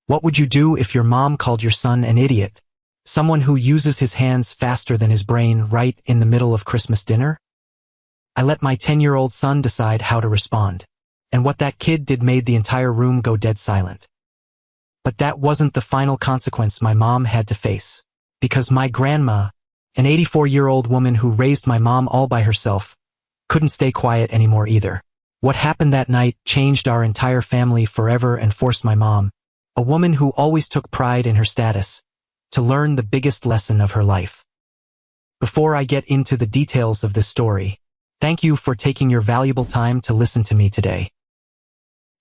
What would you do if your mom called your son an idiot? Someone who uses his hands faster than his brain right in the middle of Christmas dinner? I let my 10-year-old son decide how to respond. And what that kid did made the entire room go dead silent. But that wasn't the final consequence my mom had to face. Because my grandma, an 84-year-old woman who raised my mom all by herself, couldn't stay quiet anymore either. What happened that night changed our entire family forever and forced my mom, a woman who always took pride in her status, to learn the biggest lesson of her life. Before I get into the details of this story, thank you for taking your valuable time to listen to me today.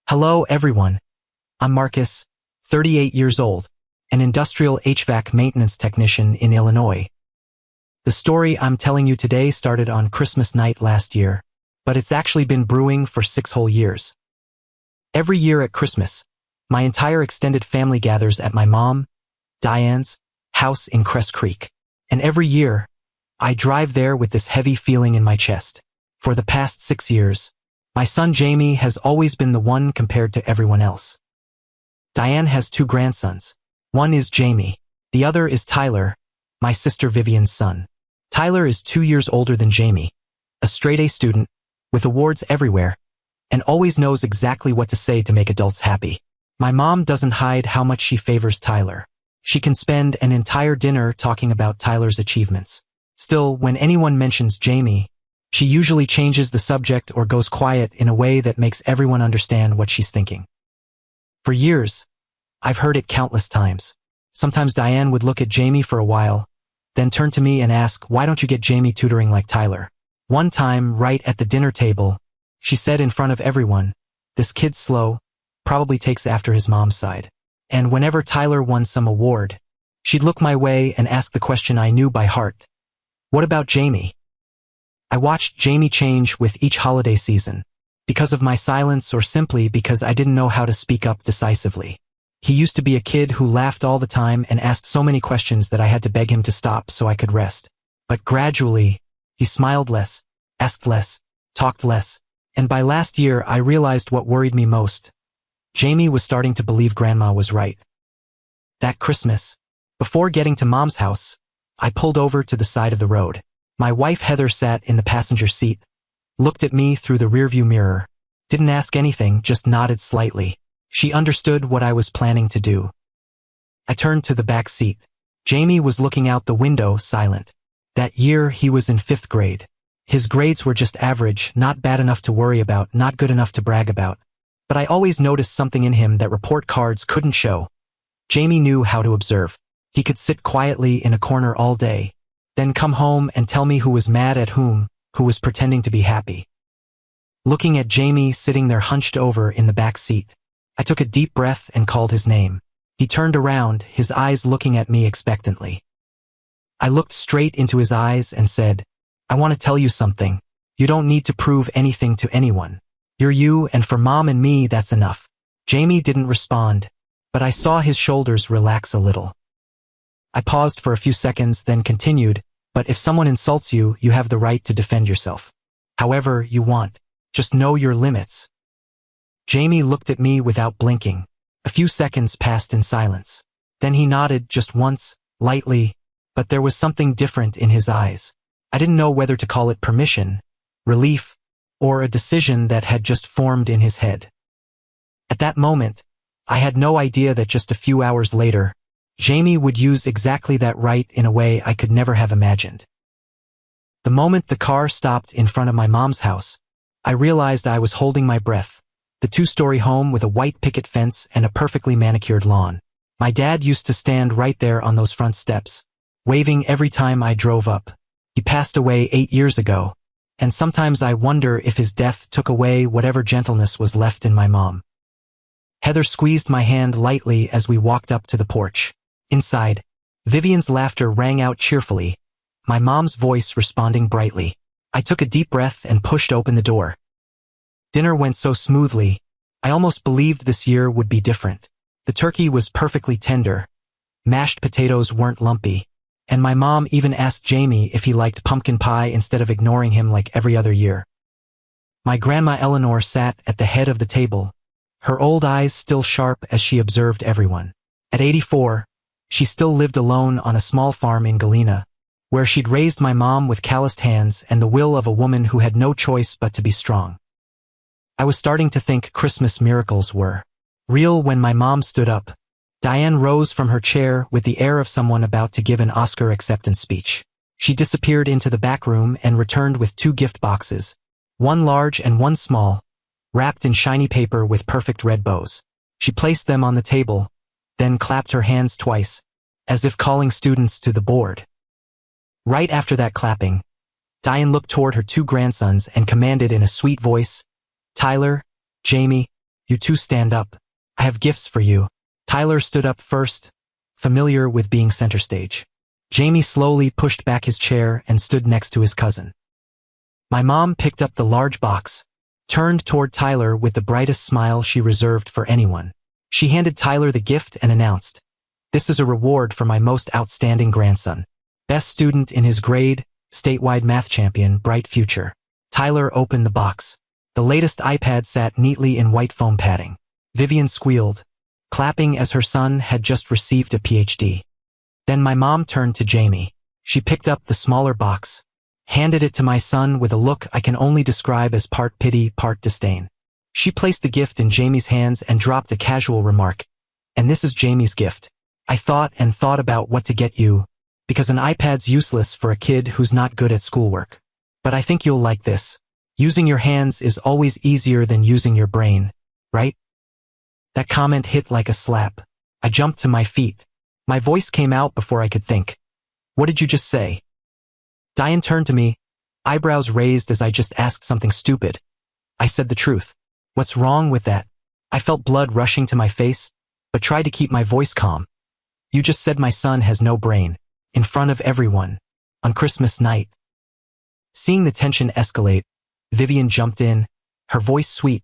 Hello everyone. I'm Marcus, 38 years old, an industrial HVAC maintenance technician in Illinois. The story I'm telling you today started on Christmas night last year, but it's actually been brewing for 6 whole years. Every year at Christmas, my entire extended family gathers at my mom, Diane's, house in Crest Creek. And every year, I drive there with this heavy feeling in my chest. For the past 6 years, my son Jamie has always been the one compared to everyone else. Diane has 2 grandsons. One is Jamie. The other is Tyler, my sister Vivian's son. Tyler is 2 years older than Jamie, a straight-A student, with awards everywhere, and always knows exactly what to say to make adults happy. My mom doesn't hide how much she favors Tyler. She can spend an entire dinner talking about Tyler's achievements. Still, when anyone mentions Jamie, she usually changes the subject or goes quiet in a way that makes everyone understand what she's thinking. For years, I've heard it countless times. Sometimes Diane would look at Jamie for a while, then turn to me and ask, "Why don't you get Jamie tutoring like Tyler?" One time, right at the dinner table, she said in front of everyone, "This kid's slow, probably takes after his mom's side." And whenever Tyler won some award, she'd look my way and ask the question I knew by heart. What about Jamie? I watched Jamie change with each holiday season, because of my silence or simply because I didn't know how to speak up decisively. He used to be a kid who laughed all the time and asked so many questions that I had to beg him to stop so I could rest. But gradually, he smiled less, asked less, talked less, and by last year I realized what worried me most. Jamie was starting to believe Grandma was right. That Christmas, before getting to Mom's house, I pulled over to the side of the road. My wife Heather sat in the passenger seat, looked at me through the rearview mirror, didn't ask anything, just nodded slightly. She understood what I was planning to do. I turned to the back seat. Jamie was looking out the window, silent. That year he was in 5th grade. His grades were just average, not bad enough to worry about, not good enough to brag about. But I always noticed something in him that report cards couldn't show. Jamie knew how to observe. He could sit quietly in a corner all day, then come home and tell me who was mad at whom, who was pretending to be happy. Looking at Jamie sitting there hunched over in the back seat, I took a deep breath and called his name. He turned around, his eyes looking at me expectantly. I looked straight into his eyes and said, "I want to tell you something. You don't need to prove anything to anyone. You're you, and for Mom and me, that's enough." Jamie didn't respond, but I saw his shoulders relax a little. I paused for a few seconds, then continued, "But if someone insults you, you have the right to defend yourself. However you want. Just know your limits." Jamie looked at me without blinking. A few seconds passed in silence. Then he nodded just once, lightly, but there was something different in his eyes. I didn't know whether to call it permission, relief, or a decision that had just formed in his head. At that moment, I had no idea that just a few hours later, Jamie would use exactly that right in a way I could never have imagined. The moment the car stopped in front of my mom's house, I realized I was holding my breath. The 2-story home with a white picket fence and a perfectly manicured lawn. My dad used to stand right there on those front steps, waving every time I drove up. He passed away 8 years ago, and sometimes I wonder if his death took away whatever gentleness was left in my mom. Heather squeezed my hand lightly as we walked up to the porch. Inside, Vivian's laughter rang out cheerfully, my mom's voice responding brightly. I took a deep breath and pushed open the door. Dinner went so smoothly, I almost believed this year would be different. The turkey was perfectly tender, mashed potatoes weren't lumpy, and my mom even asked Jamie if he liked pumpkin pie instead of ignoring him like every other year. My grandma Eleanor sat at the head of the table, her old eyes still sharp as she observed everyone. At 84, she still lived alone on a small farm in Galena, where she'd raised my mom with calloused hands and the will of a woman who had no choice but to be strong. I was starting to think Christmas miracles were real when my mom stood up. Diane rose from her chair with the air of someone about to give an Oscar acceptance speech. She disappeared into the back room and returned with 2 gift boxes, one large and one small, wrapped in shiny paper with perfect red bows. She placed them on the table, then clapped her hands twice, as if calling students to the board. Right after that clapping, Diane looked toward her 2 grandsons and commanded in a sweet voice, "Tyler, Jamie, you 2 stand up. I have gifts for you." Tyler stood up first, familiar with being center stage. Jamie slowly pushed back his chair and stood next to his cousin. My mom picked up the large box, turned toward Tyler with the brightest smile she reserved for anyone. She handed Tyler the gift and announced, "This is a reward for my most outstanding grandson. Best student in his grade, statewide math champion, bright future." Tyler opened the box. The latest iPad sat neatly in white foam padding. Vivian squealed, clapping as her son had just received a PhD. Then my mom turned to Jamie. She picked up the smaller box, handed it to my son with a look I can only describe as part pity, part disdain. She placed the gift in Jamie's hands and dropped a casual remark, "And this is Jamie's gift. I thought and thought about what to get you, because an iPad's useless for a kid who's not good at schoolwork. But I think you'll like this. Using your hands is always easier than using your brain, right?" That comment hit like a slap. I jumped to my feet. My voice came out before I could think. "What did you just say?" Diane turned to me, eyebrows raised as I just asked something stupid. I said the truth. "What's wrong with that?" I felt blood rushing to my face, but tried to keep my voice calm. "You just said my son has no brain. In front of everyone. On Christmas night." Seeing the tension escalate, Vivian jumped in, her voice sweet.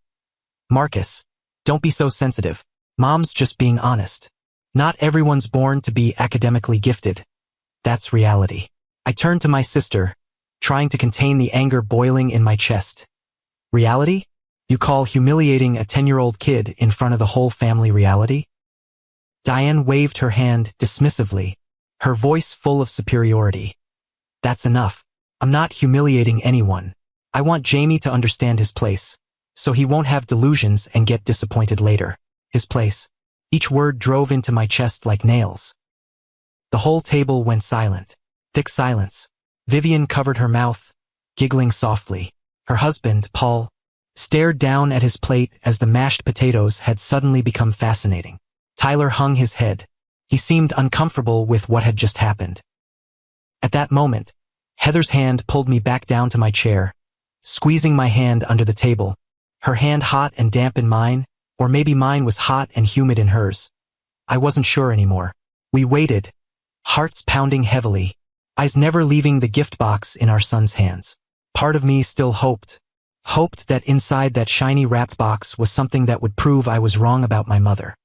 "Marcus, don't be so sensitive. Mom's just being honest. Not everyone's born to be academically gifted. That's reality." I turned to my sister, trying to contain the anger boiling in my chest. "Reality? You call humiliating a 10-year-old kid in front of the whole family reality?" Diane waved her hand dismissively, her voice full of superiority. "That's enough. I'm not humiliating anyone. I want Jamie to understand his place, so he won't have delusions and get disappointed later. His place." Each word drove into my chest like nails. The whole table went silent. Thick silence. Vivian covered her mouth, giggling softly. Her husband, Paul, stared down at his plate as the mashed potatoes had suddenly become fascinating. Tyler hung his head. He seemed uncomfortable with what had just happened. At that moment, Heather's hand pulled me back down to my chair, squeezing my hand under the table, her hand hot and damp in mine, or maybe mine was hot and humid in hers. I wasn't sure anymore. We waited, hearts pounding heavily, eyes never leaving the gift box in our son's hands. Part of me still hoped that inside that shiny wrapped box was something that would prove I was wrong about my mother.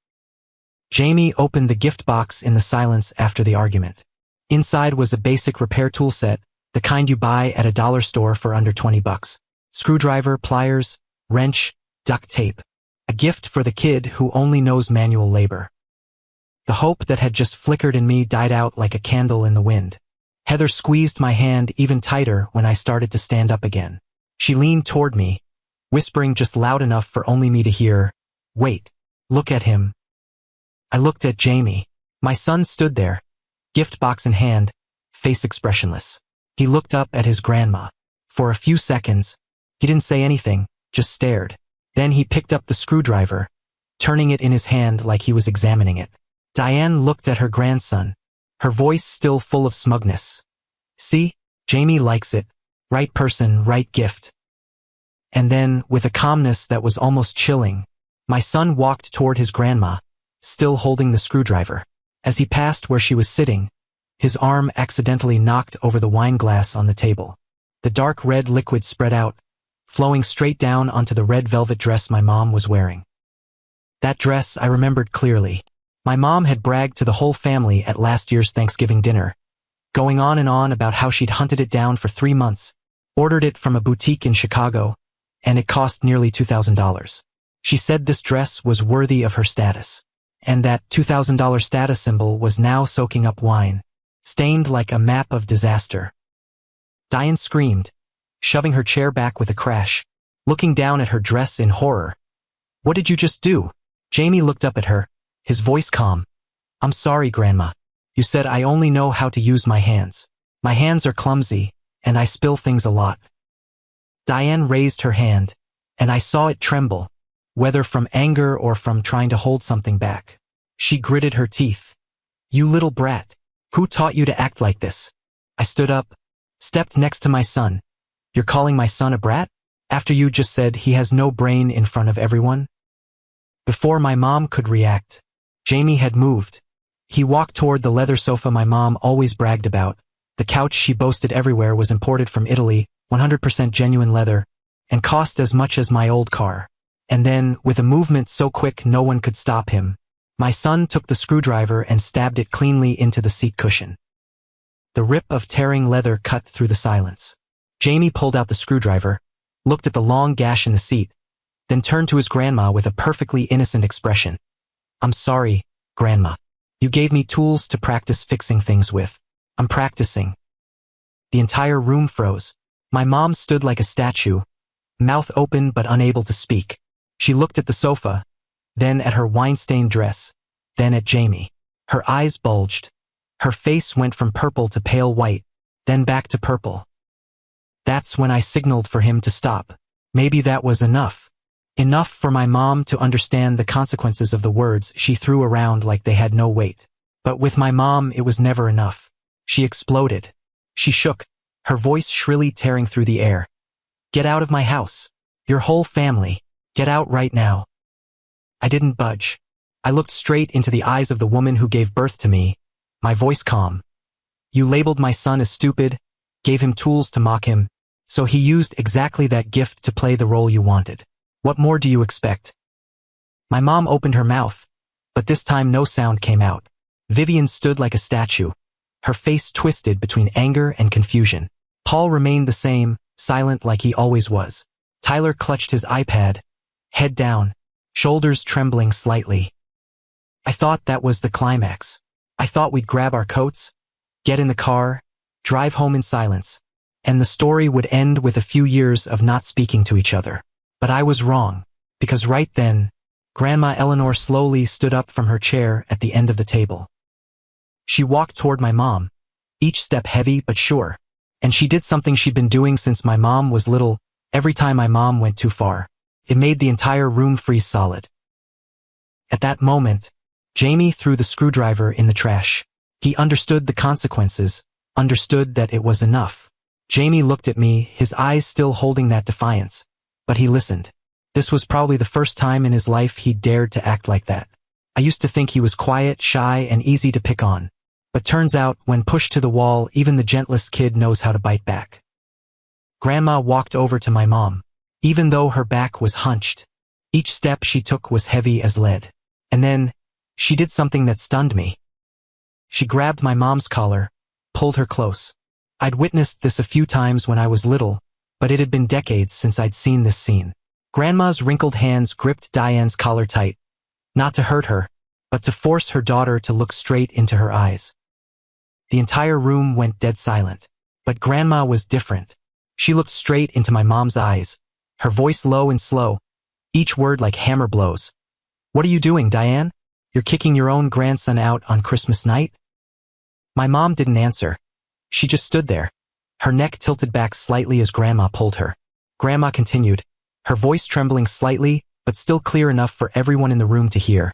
Jamie opened the gift box in the silence after the argument. Inside was a basic repair tool set, the kind you buy at a dollar store for under $20. Screwdriver, pliers, wrench, duct tape. A gift for the kid who only knows manual labor. The hope that had just flickered in me died out like a candle in the wind. Heather squeezed my hand even tighter when I started to stand up again. She leaned toward me, whispering just loud enough for only me to hear, "Wait, look at him." I looked at Jamie. My son stood there, gift box in hand, face expressionless. He looked up at his grandma. For a few seconds, he didn't say anything, just stared. Then he picked up the screwdriver, turning it in his hand like he was examining it. Diane looked at her grandson, her voice still full of smugness. "See, Jamie likes it. Right person, right gift." And then, with a calmness that was almost chilling, my son walked toward his grandma, still holding the screwdriver. As he passed where she was sitting, his arm accidentally knocked over the wine glass on the table. The dark red liquid spread out, flowing straight down onto the red velvet dress my mom was wearing. That dress I remembered clearly. My mom had bragged to the whole family at last year's Thanksgiving dinner, going on and on about how she'd hunted it down for 3 months, ordered it from a boutique in Chicago, and it cost nearly $2,000. She said this dress was worthy of her status. and that $2,000 status symbol was now soaking up wine, stained like a map of disaster. Diane screamed, shoving her chair back with a crash, looking down at her dress in horror. "What did you just do?" Jamie looked up at her, his voice calm. "I'm sorry, Grandma. You said I only know how to use my hands. My hands are clumsy, and I spill things a lot." Diane raised her hand, and I saw it tremble, whether from anger or from trying to hold something back. She gritted her teeth. "You little brat. Who taught you to act like this?" I stood up, stepped next to my son. "You're calling my son a brat? After you just said he has no brain in front of everyone?" Before my mom could react, Jamie had moved. He walked toward the leather sofa my mom always bragged about. The couch she boasted everywhere was imported from Italy, 100% genuine leather, and cost as much as my old car. And then, with a movement so quick no one could stop him, my son took the screwdriver and stabbed it cleanly into the seat cushion. The rip of tearing leather cut through the silence. Jamie pulled out the screwdriver, looked at the long gash in the seat, then turned to his grandma with a perfectly innocent expression. "I'm sorry, Grandma. You gave me tools to practice fixing things with. I'm practicing." The entire room froze. My mom stood like a statue, mouth open but unable to speak. She looked at the sofa, then at her wine-stained dress, then at Jamie. Her eyes bulged. Her face went from purple to pale white, then back to purple. That's when I signaled for him to stop. Maybe that was enough. Enough for my mom to understand the consequences of the words she threw around like they had no weight. But with my mom it was never enough. She exploded. She shook, her voice shrilly tearing through the air. "Get out of my house. Your whole family. Get out right now." I didn't budge. I looked straight into the eyes of the woman who gave birth to me, my voice calm. "You labeled my son as stupid, gave him tools to mock him, so he used exactly that gift to play the role you wanted. What more do you expect?" My mom opened her mouth, but this time no sound came out. Vivian stood like a statue, her face twisted between anger and confusion. Paul remained the same, silent like he always was. Tyler clutched his iPad, head down, shoulders trembling slightly. I thought that was the climax. I thought we'd grab our coats, get in the car, drive home in silence, and the story would end with a few years of not speaking to each other. But I was wrong, because right then, Grandma Eleanor slowly stood up from her chair at the end of the table. She walked toward my mom, each step heavy but sure, and she did something she'd been doing since my mom was little. Every time my mom went too far, it made the entire room freeze solid. At that moment, Jamie threw the screwdriver in the trash. He understood the consequences, understood that it was enough. Jamie looked at me, his eyes still holding that defiance, but he listened. This was probably the first time in his life he dared to act like that. I used to think he was quiet, shy, and easy to pick on. But turns out, when pushed to the wall, even the gentlest kid knows how to bite back. Grandma walked over to my mom, even though her back was hunched. Each step she took was heavy as lead. And then, she did something that stunned me. She grabbed my mom's collar, pulled her close. I'd witnessed this a few times when I was little, but it had been decades since I'd seen this scene. Grandma's wrinkled hands gripped Diane's collar tight, not to hurt her, but to force her daughter to look straight into her eyes. The entire room went dead silent, but Grandma was different. She looked straight into my mom's eyes, her voice low and slow, each word like hammer blows. "What are you doing, Diane? You're kicking your own grandson out on Christmas night?" My mom didn't answer. She just stood there, her neck tilted back slightly as Grandma pulled her. Grandma continued, her voice trembling slightly, but still clear enough for everyone in the room to hear.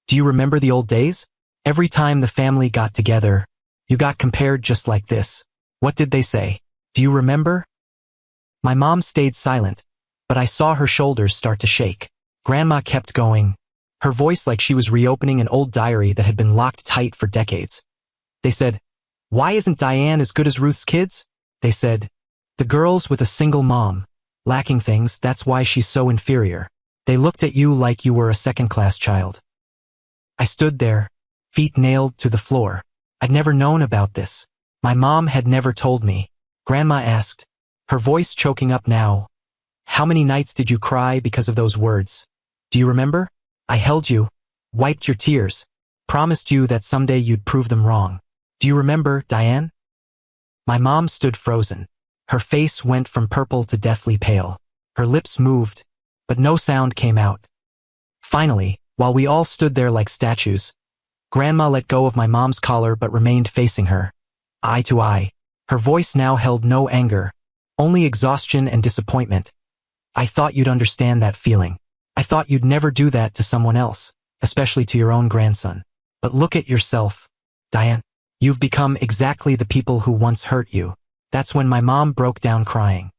"Do you remember the old days? Every time the family got together, you got compared just like this. What did they say? Do you remember?" My mom stayed silent, but I saw her shoulders start to shake. Grandma kept going, her voice like she was reopening an old diary that had been locked tight for decades. "They said, 'Why isn't Diane as good as Ruth's kids?' They said, 'The girl's with a single mom, lacking things, that's why she's so inferior.' They looked at you like you were a second-class child." I stood there, feet nailed to the floor. I'd never known about this. My mom had never told me. Grandma asked, her voice choking up now, "How many nights did you cry because of those words? Do you remember? I held you, wiped your tears, promised you that someday you'd prove them wrong. Do you remember, Diane? My mom stood frozen. Her face went from purple to deathly pale. Her lips moved, but no sound came out. Finally, while we all stood there like statues, Grandma let go of my mom's collar but remained facing her, eye to eye. Her voice now held no anger, only exhaustion and disappointment. I thought you'd understand that feeling. I thought you'd never do that to someone else, especially to your own grandson. But look at yourself, Diane. You've become exactly the people who once hurt you. That's when my mom broke down crying.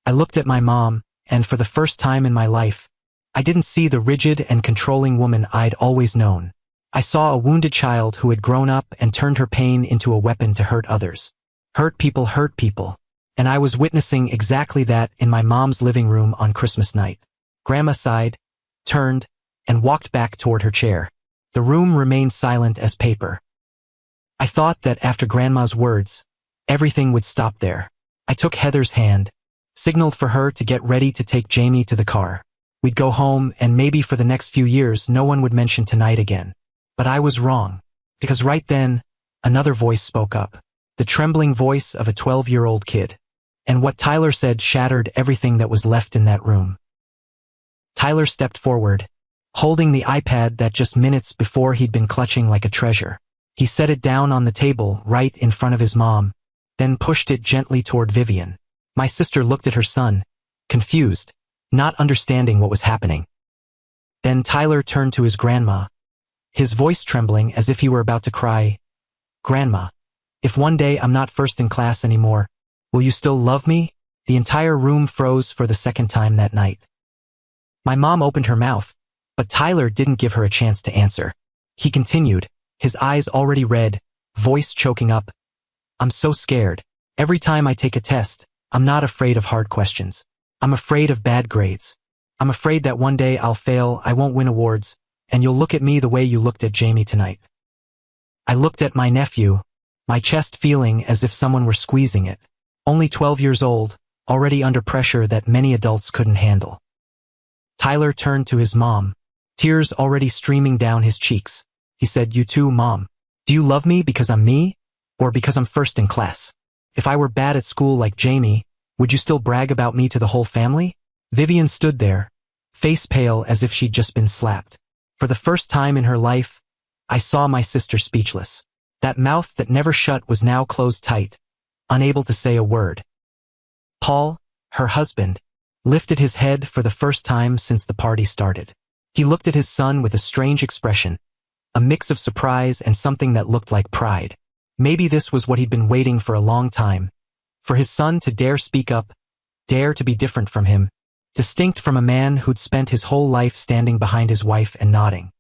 I looked at my mom, and for the first time in my life, I didn't see the rigid and controlling woman I'd always known. I saw a wounded child who had grown up and turned her pain into a weapon to hurt others. Hurt people, and I was witnessing exactly that in my mom's living room on Christmas night. Grandma sighed, turned, and walked back toward her chair. The room remained silent as paper. I thought that after Grandma's words, everything would stop there. I took Heather's hand, signaled for her to get ready to take Jamie to the car. We'd go home, and maybe for the next few years no one would mention tonight again. But I was wrong, because right then, another voice spoke up. The trembling voice of a 12-year-old kid. And what Tyler said shattered everything that was left in that room. Tyler stepped forward, holding the iPad that just minutes before he'd been clutching like a treasure. He set it down on the table right in front of his mom, then pushed it gently toward Vivian. My sister looked at her son, confused, not understanding what was happening. Then Tyler turned to his grandma, his voice trembling as if he were about to cry, "Grandma, if one day I'm not first in class anymore, will you still love me?" The entire room froze for the second time that night. My mom opened her mouth, but Tyler didn't give her a chance to answer. He continued, his eyes already red, voice choking up. "I'm so scared. Every time I take a test, I'm not afraid of hard questions. I'm afraid of bad grades. I'm afraid that one day I'll fail, I won't win awards, and you'll look at me the way you looked at Jamie tonight." I looked at my nephew, my chest feeling as if someone were squeezing it. Only 12 years old, already under pressure that many adults couldn't handle. Tyler turned to his mom, tears already streaming down his cheeks. He said, "You too, Mom. Do you love me because I'm me, or because I'm first in class? If I were bad at school like Jamie, would you still brag about me to the whole family?" Vivian stood there, face pale as if she'd just been slapped. For the first time in her life, I saw my sister speechless. That mouth that never shut was now closed tight, unable to say a word. Paul, her husband, lifted his head for the first time since the party started. He looked at his son with a strange expression, a mix of surprise and something that looked like pride. Maybe this was what he'd been waiting for a long time, for his son to dare speak up, dare to be different from him, distinct from a man who'd spent his whole life standing behind his wife and nodding.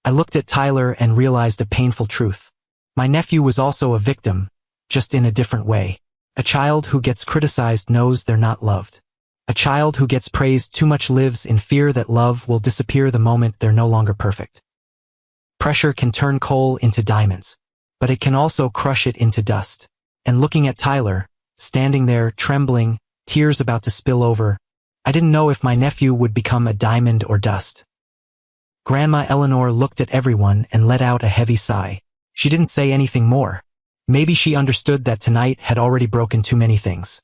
I looked at Tyler and realized a painful truth. My nephew was also a victim, just in a different way. A child who gets criticized knows they're not loved. A child who gets praised too much lives in fear that love will disappear the moment they're no longer perfect. Pressure can turn coal into diamonds, but it can also crush it into dust. And looking at Tyler, standing there trembling, tears about to spill over, I didn't know if my nephew would become a diamond or dust. Grandma Eleanor looked at everyone and let out a heavy sigh. She didn't say anything more. Maybe she understood that tonight had already broken too many things.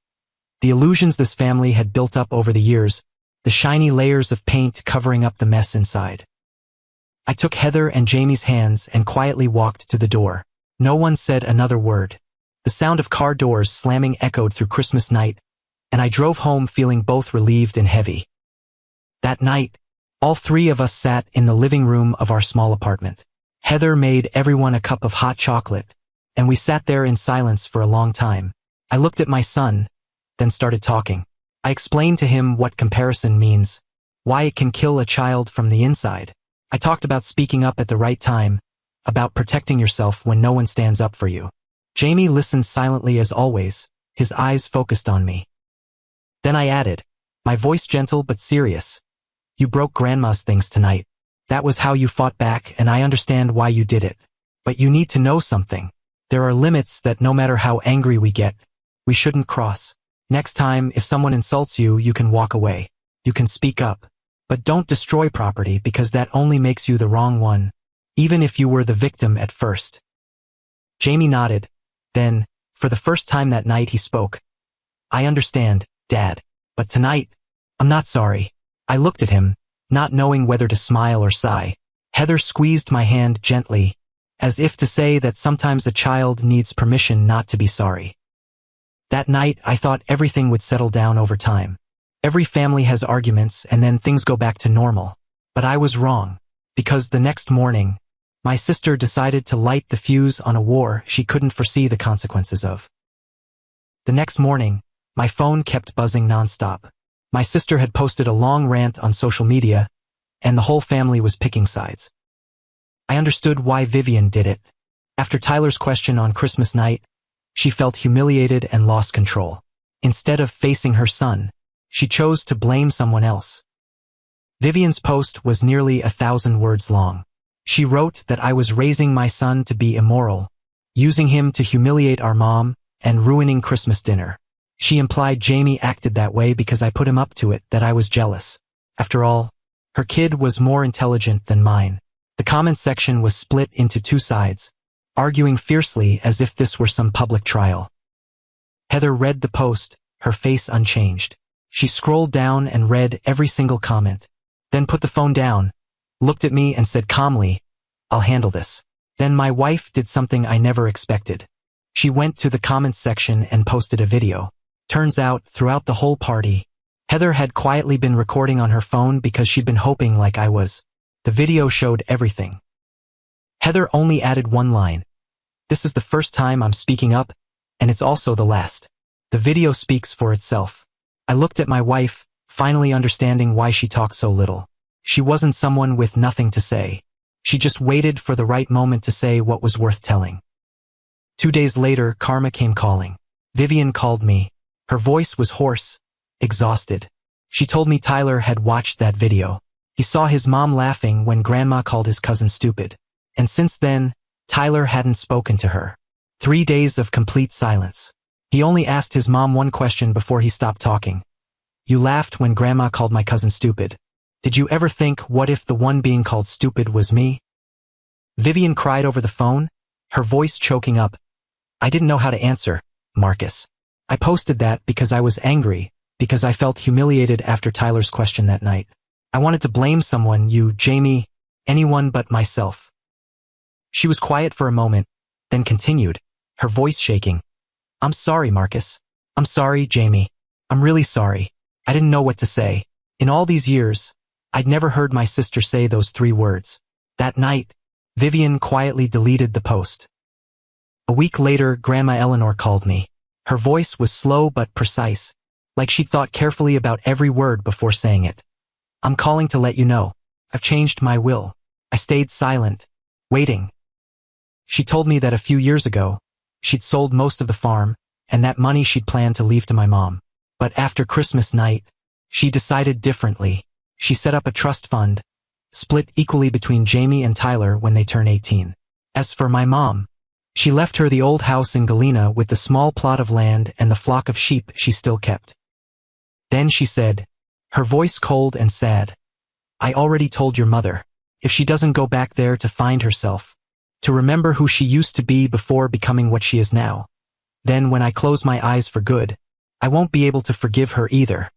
The illusions this family had built up over the years, the shiny layers of paint covering up the mess inside. I took Heather and Jamie's hands and quietly walked to the door. No one said another word. The sound of car doors slamming echoed through Christmas night, and I drove home feeling both relieved and heavy. That night, all three of us sat in the living room of our small apartment. Heather made everyone a cup of hot chocolate, and we sat there in silence for a long time. I looked at my son, then started talking. I explained to him what comparison means, why it can kill a child from the inside. I talked about speaking up at the right time, about protecting yourself when no one stands up for you. Jamie listened silently as always, his eyes focused on me. Then I added, my voice gentle but serious, "You broke Grandma's things tonight. That was how you fought back, and I understand why you did it. But you need to know something. There are limits that no matter how angry we get, we shouldn't cross. Next time, if someone insults you, you can walk away. You can speak up. But don't destroy property because that only makes you the wrong one, even if you were the victim at first. Jamie nodded. Then, for the first time that night he spoke. I understand, Dad. But tonight, I'm not sorry. I looked at him, not knowing whether to smile or sigh. Heather squeezed my hand gently, as if to say that sometimes a child needs permission not to be sorry. That night I thought everything would settle down over time. Every family has arguments and then things go back to normal. But I was wrong, because the next morning, my sister decided to light the fuse on a war she couldn't foresee the consequences of. The next morning, my phone kept buzzing nonstop. My sister had posted a long rant on social media, and the whole family was picking sides. I understood why Vivian did it. After Tyler's question on Christmas night, she felt humiliated and lost control. Instead of facing her son, she chose to blame someone else. Vivian's post was nearly 1,000 words long. She wrote that I was raising my son to be immoral, using him to humiliate our mom, and ruining Christmas dinner. She implied Jamie acted that way because I put him up to it, that I was jealous. After all, her kid was more intelligent than mine. The comment section was split into two sides, arguing fiercely as if this were some public trial. Heather read the post, her face unchanged. She scrolled down and read every single comment, then put the phone down, looked at me and said calmly, I'll handle this. Then my wife did something I never expected. She went to the comments section and posted a video. Turns out, throughout the whole party, Heather had quietly been recording on her phone because she'd been hoping like I was. The video showed everything. Heather only added one line. This is the first time I'm speaking up, and it's also the last. The video speaks for itself. I looked at my wife, finally understanding why she talked so little. She wasn't someone with nothing to say. She just waited for the right moment to say what was worth telling. 2 days later, Karma came calling. Vivian called me. Her voice was hoarse, exhausted. She told me Tyler had watched that video. He saw his mom laughing when Grandma called his cousin stupid. And since then, Tyler hadn't spoken to her. 3 days of complete silence. He only asked his mom one question before he stopped talking. You laughed when Grandma called my cousin stupid. Did you ever think, what if the one being called stupid was me? Vivian cried over the phone, her voice choking up. I didn't know how to answer, Marcus. I posted that because I was angry, because I felt humiliated after Tyler's question that night. I wanted to blame someone, you, Jamie, anyone but myself. She was quiet for a moment, then continued, her voice shaking. I'm sorry, Marcus. I'm sorry, Jamie. I'm really sorry. I didn't know what to say. In all these years, I'd never heard my sister say those 3 words. That night, Vivian quietly deleted the post. A week later, Grandma Eleanor called me. Her voice was slow but precise, like she'd thought carefully about every word before saying it. I'm calling to let you know. I've changed my will. I stayed silent, waiting. She told me that a few years ago, she'd sold most of the farm, and that money she'd planned to leave to my mom. But after Christmas night, she decided differently. She set up a trust fund, split equally between Jamie and Tyler when they turn 18. As for my mom, she left her the old house in Galena with the small plot of land and the flock of sheep she still kept. Then she said, her voice cold and sad, I already told your mother, if she doesn't go back there to find herself, to remember who she used to be before becoming what she is now, then when I close my eyes for good, I won't be able to forgive her either.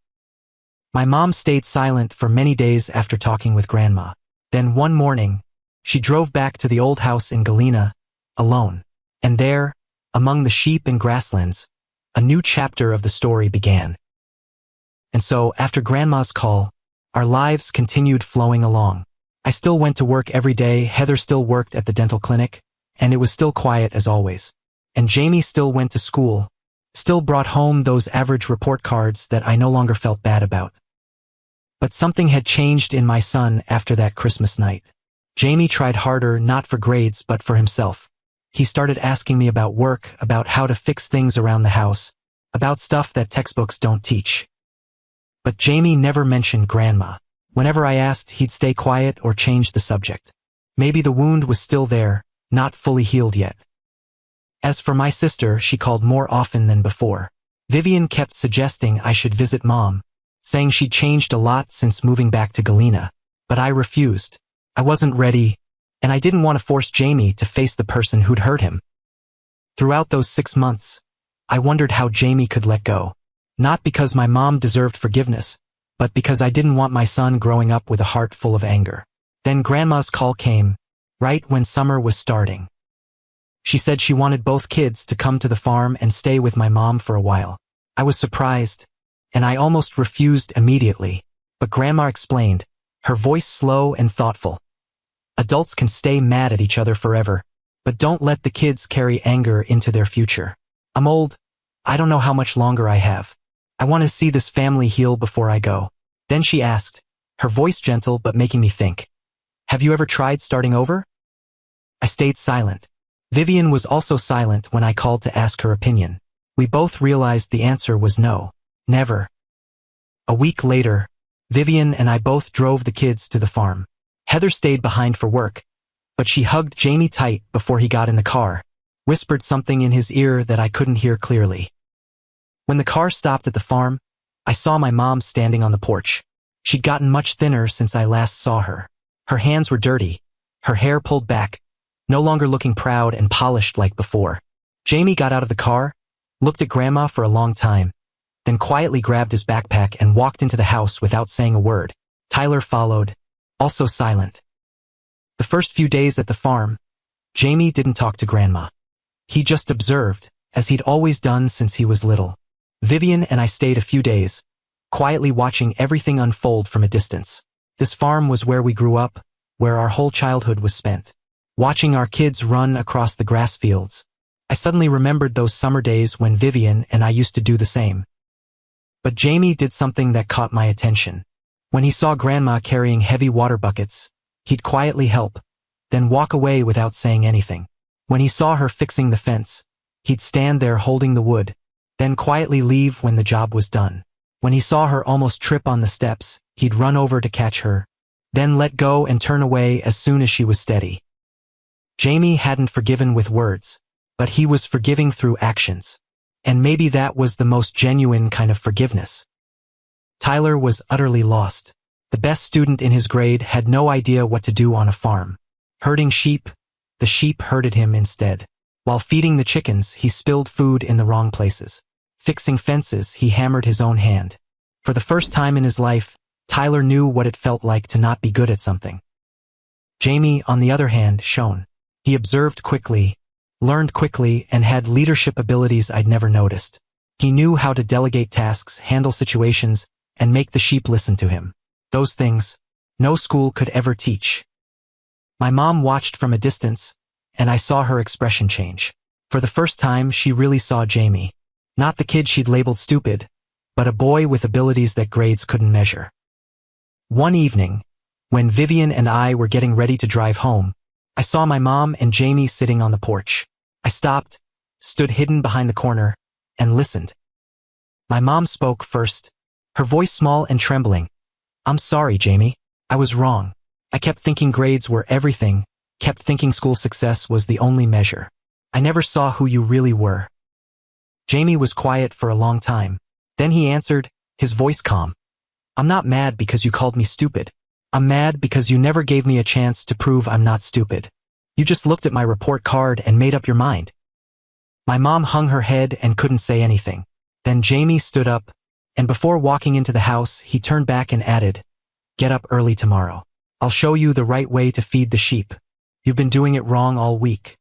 My mom stayed silent for many days after talking with Grandma. Then one morning, she drove back to the old house in Galena, alone. And there, among the sheep and grasslands, a new chapter of the story began. And so, after Grandma's call, our lives continued flowing along. I still went to work every day, Heather still worked at the dental clinic, and it was still quiet as always. And Jamie still went to school, still brought home those average report cards that I no longer felt bad about. But something had changed in my son after that Christmas night. Jamie tried harder, not for grades but for himself. He started asking me about work, about how to fix things around the house, about stuff that textbooks don't teach. But Jamie never mentioned Grandma. Whenever I asked, he'd stay quiet or change the subject. Maybe the wound was still there, not fully healed yet. As for my sister, she called more often than before. Vivian kept suggesting I should visit Mom, saying she'd changed a lot since moving back to Galena. But I refused. I wasn't ready, and I didn't want to force Jamie to face the person who'd hurt him. Throughout those 6 months, I wondered how Jamie could let go. Not because my mom deserved forgiveness, but because I didn't want my son growing up with a heart full of anger. Then Grandma's call came, right when summer was starting. She said she wanted both kids to come to the farm and stay with my mom for a while. I was surprised, and I almost refused immediately, but Grandma explained, her voice slow and thoughtful. Adults can stay mad at each other forever, but don't let the kids carry anger into their future. I'm old. I don't know how much longer I have. I want to see this family heal before I go. Then she asked, her voice gentle but making me think, have you ever tried starting over? I stayed silent. Vivian was also silent when I called to ask her opinion. We both realized the answer was no, never. A week later, Vivian and I both drove the kids to the farm. Heather stayed behind for work, but she hugged Jamie tight before he got in the car, whispered something in his ear that I couldn't hear clearly. When the car stopped at the farm, I saw my mom standing on the porch. She'd gotten much thinner since I last saw her. Her hands were dirty, her hair pulled back, no longer looking proud and polished like before. Jamie got out of the car, looked at Grandma for a long time, then quietly grabbed his backpack and walked into the house without saying a word. Tyler followed, also silent. The first few days at the farm, Jamie didn't talk to Grandma. He just observed, as he'd always done since he was little. Vivian and I stayed a few days, quietly watching everything unfold from a distance. This farm was where we grew up, where our whole childhood was spent. Watching our kids run across the grass fields, I suddenly remembered those summer days when Vivian and I used to do the same. But Jamie did something that caught my attention. When he saw Grandma carrying heavy water buckets, he'd quietly help, then walk away without saying anything. When he saw her fixing the fence, he'd stand there holding the wood, then quietly leave when the job was done. When he saw her almost trip on the steps, he'd run over to catch her, then let go and turn away as soon as she was steady. Jamie hadn't forgiven with words, but he was forgiving through actions. And maybe that was the most genuine kind of forgiveness. Tyler was utterly lost. The best student in his grade had no idea what to do on a farm. Herding sheep, the sheep herded him instead. While feeding the chickens, he spilled food in the wrong places. Fixing fences, he hammered his own hand. For the first time in his life, Tyler knew what it felt like to not be good at something. Jamie, on the other hand, shone. He observed quickly, learned quickly, and had leadership abilities I'd never noticed. He knew how to delegate tasks, handle situations, and make the sheep listen to him. Those things no school could ever teach. My mom watched from a distance, and I saw her expression change. For the first time, she really saw Jamie. Not the kid she'd labeled stupid, but a boy with abilities that grades couldn't measure. One evening, when Vivian and I were getting ready to drive home, I saw my mom and Jamie sitting on the porch. I stopped, stood hidden behind the corner, and listened. My mom spoke first, her voice small and trembling. I'm sorry, Jamie. I was wrong. I kept thinking grades were everything, kept thinking school success was the only measure. I never saw who you really were. Jamie was quiet for a long time. Then he answered, his voice calm. I'm not mad because you called me stupid. I'm mad because you never gave me a chance to prove I'm not stupid. You just looked at my report card and made up your mind. My mom hung her head and couldn't say anything. Then Jamie stood up, and before walking into the house, he turned back and added, get up early tomorrow. I'll show you the right way to feed the sheep. You've been doing it wrong all week.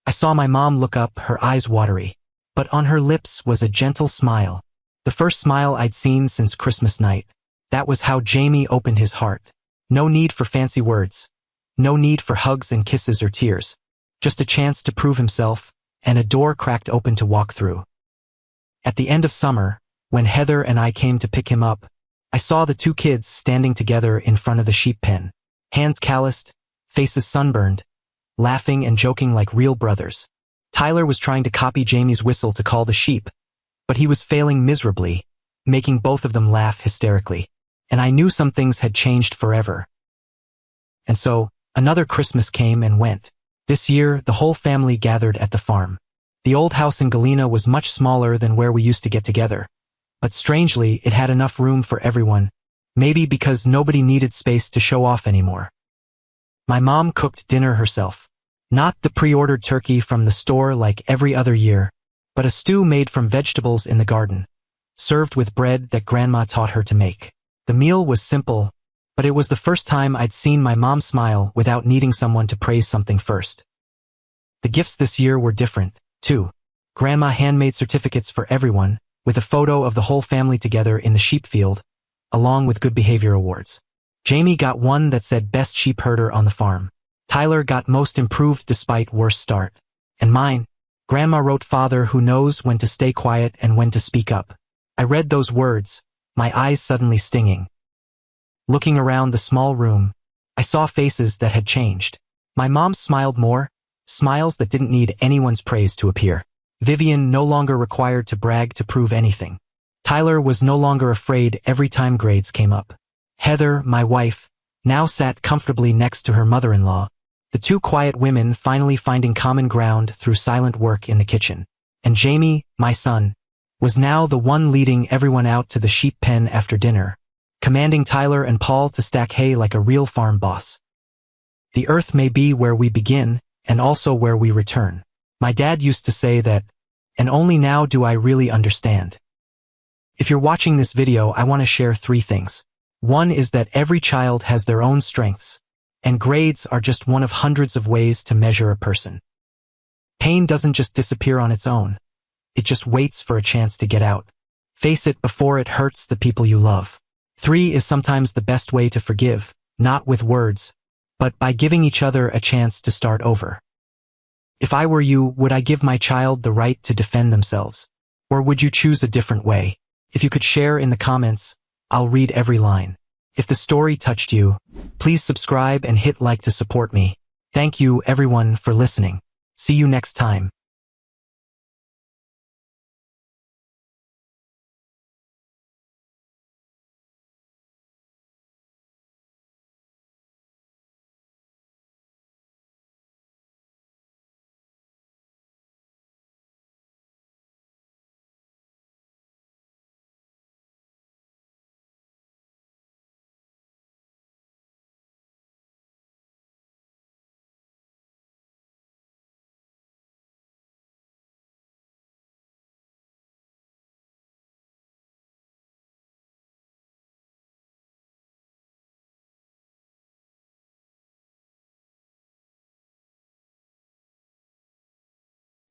I saw my mom look up, her eyes watery, but on her lips was a gentle smile. The first smile I'd seen since Christmas night. That was how Jamie opened his heart. No need for fancy words. No need for hugs and kisses or tears. Just a chance to prove himself, and a door cracked open to walk through. At the end of summer, when Heather and I came to pick him up, I saw the two kids standing together in front of the sheep pen. Hands calloused, faces sunburned, laughing and joking like real brothers. Tyler was trying to copy Jamie's whistle to call the sheep, but he was failing miserably, making both of them laugh hysterically. And I knew some things had changed forever. And so, another Christmas came and went. This year, the whole family gathered at the farm. The old house in Galena was much smaller than where we used to get together, but strangely, it had enough room for everyone, maybe because nobody needed space to show off anymore. My mom cooked dinner herself. Not the pre-ordered turkey from the store like every other year, but a stew made from vegetables in the garden, served with bread that Grandma taught her to make. The meal was simple, but it was the first time I'd seen my mom smile without needing someone to praise something first. The gifts this year were different, too. Grandma handmade certificates for everyone, with a photo of the whole family together in the sheep field, along with good behavior awards. Jamie got one that said best sheep herder on the farm. Tyler got most improved despite worst start. And mine, Grandma wrote father who knows when to stay quiet and when to speak up. I read those words, my eyes suddenly stinging. Looking around the small room, I saw faces that had changed. My mom smiled more, smiles that didn't need anyone's praise to appear. Vivian no longer required to brag to prove anything. Tyler was no longer afraid every time grades came up. Heather, my wife, now sat comfortably next to her mother-in-law, the two quiet women finally finding common ground through silent work in the kitchen. And Jamie, my son, was now the one leading everyone out to the sheep pen after dinner, commanding Tyler and Paul to stack hay like a real farm boss. The earth may be where we begin, and also where we return. My dad used to say that, and only now do I really understand. If you're watching this video, I want to share 3 things. One is that every child has their own strengths, and grades are just one of hundreds of ways to measure a person. Pain doesn't just disappear on its own. It just waits for a chance to get out. Face it before it hurts the people you love. 3 is sometimes the best way to forgive, not with words, but by giving each other a chance to start over. If I were you, would I give my child the right to defend themselves? Or would you choose a different way? If you could share in the comments, I'll read every line. If the story touched you, please subscribe and hit like to support me. Thank you, everyone, for listening. See you next time.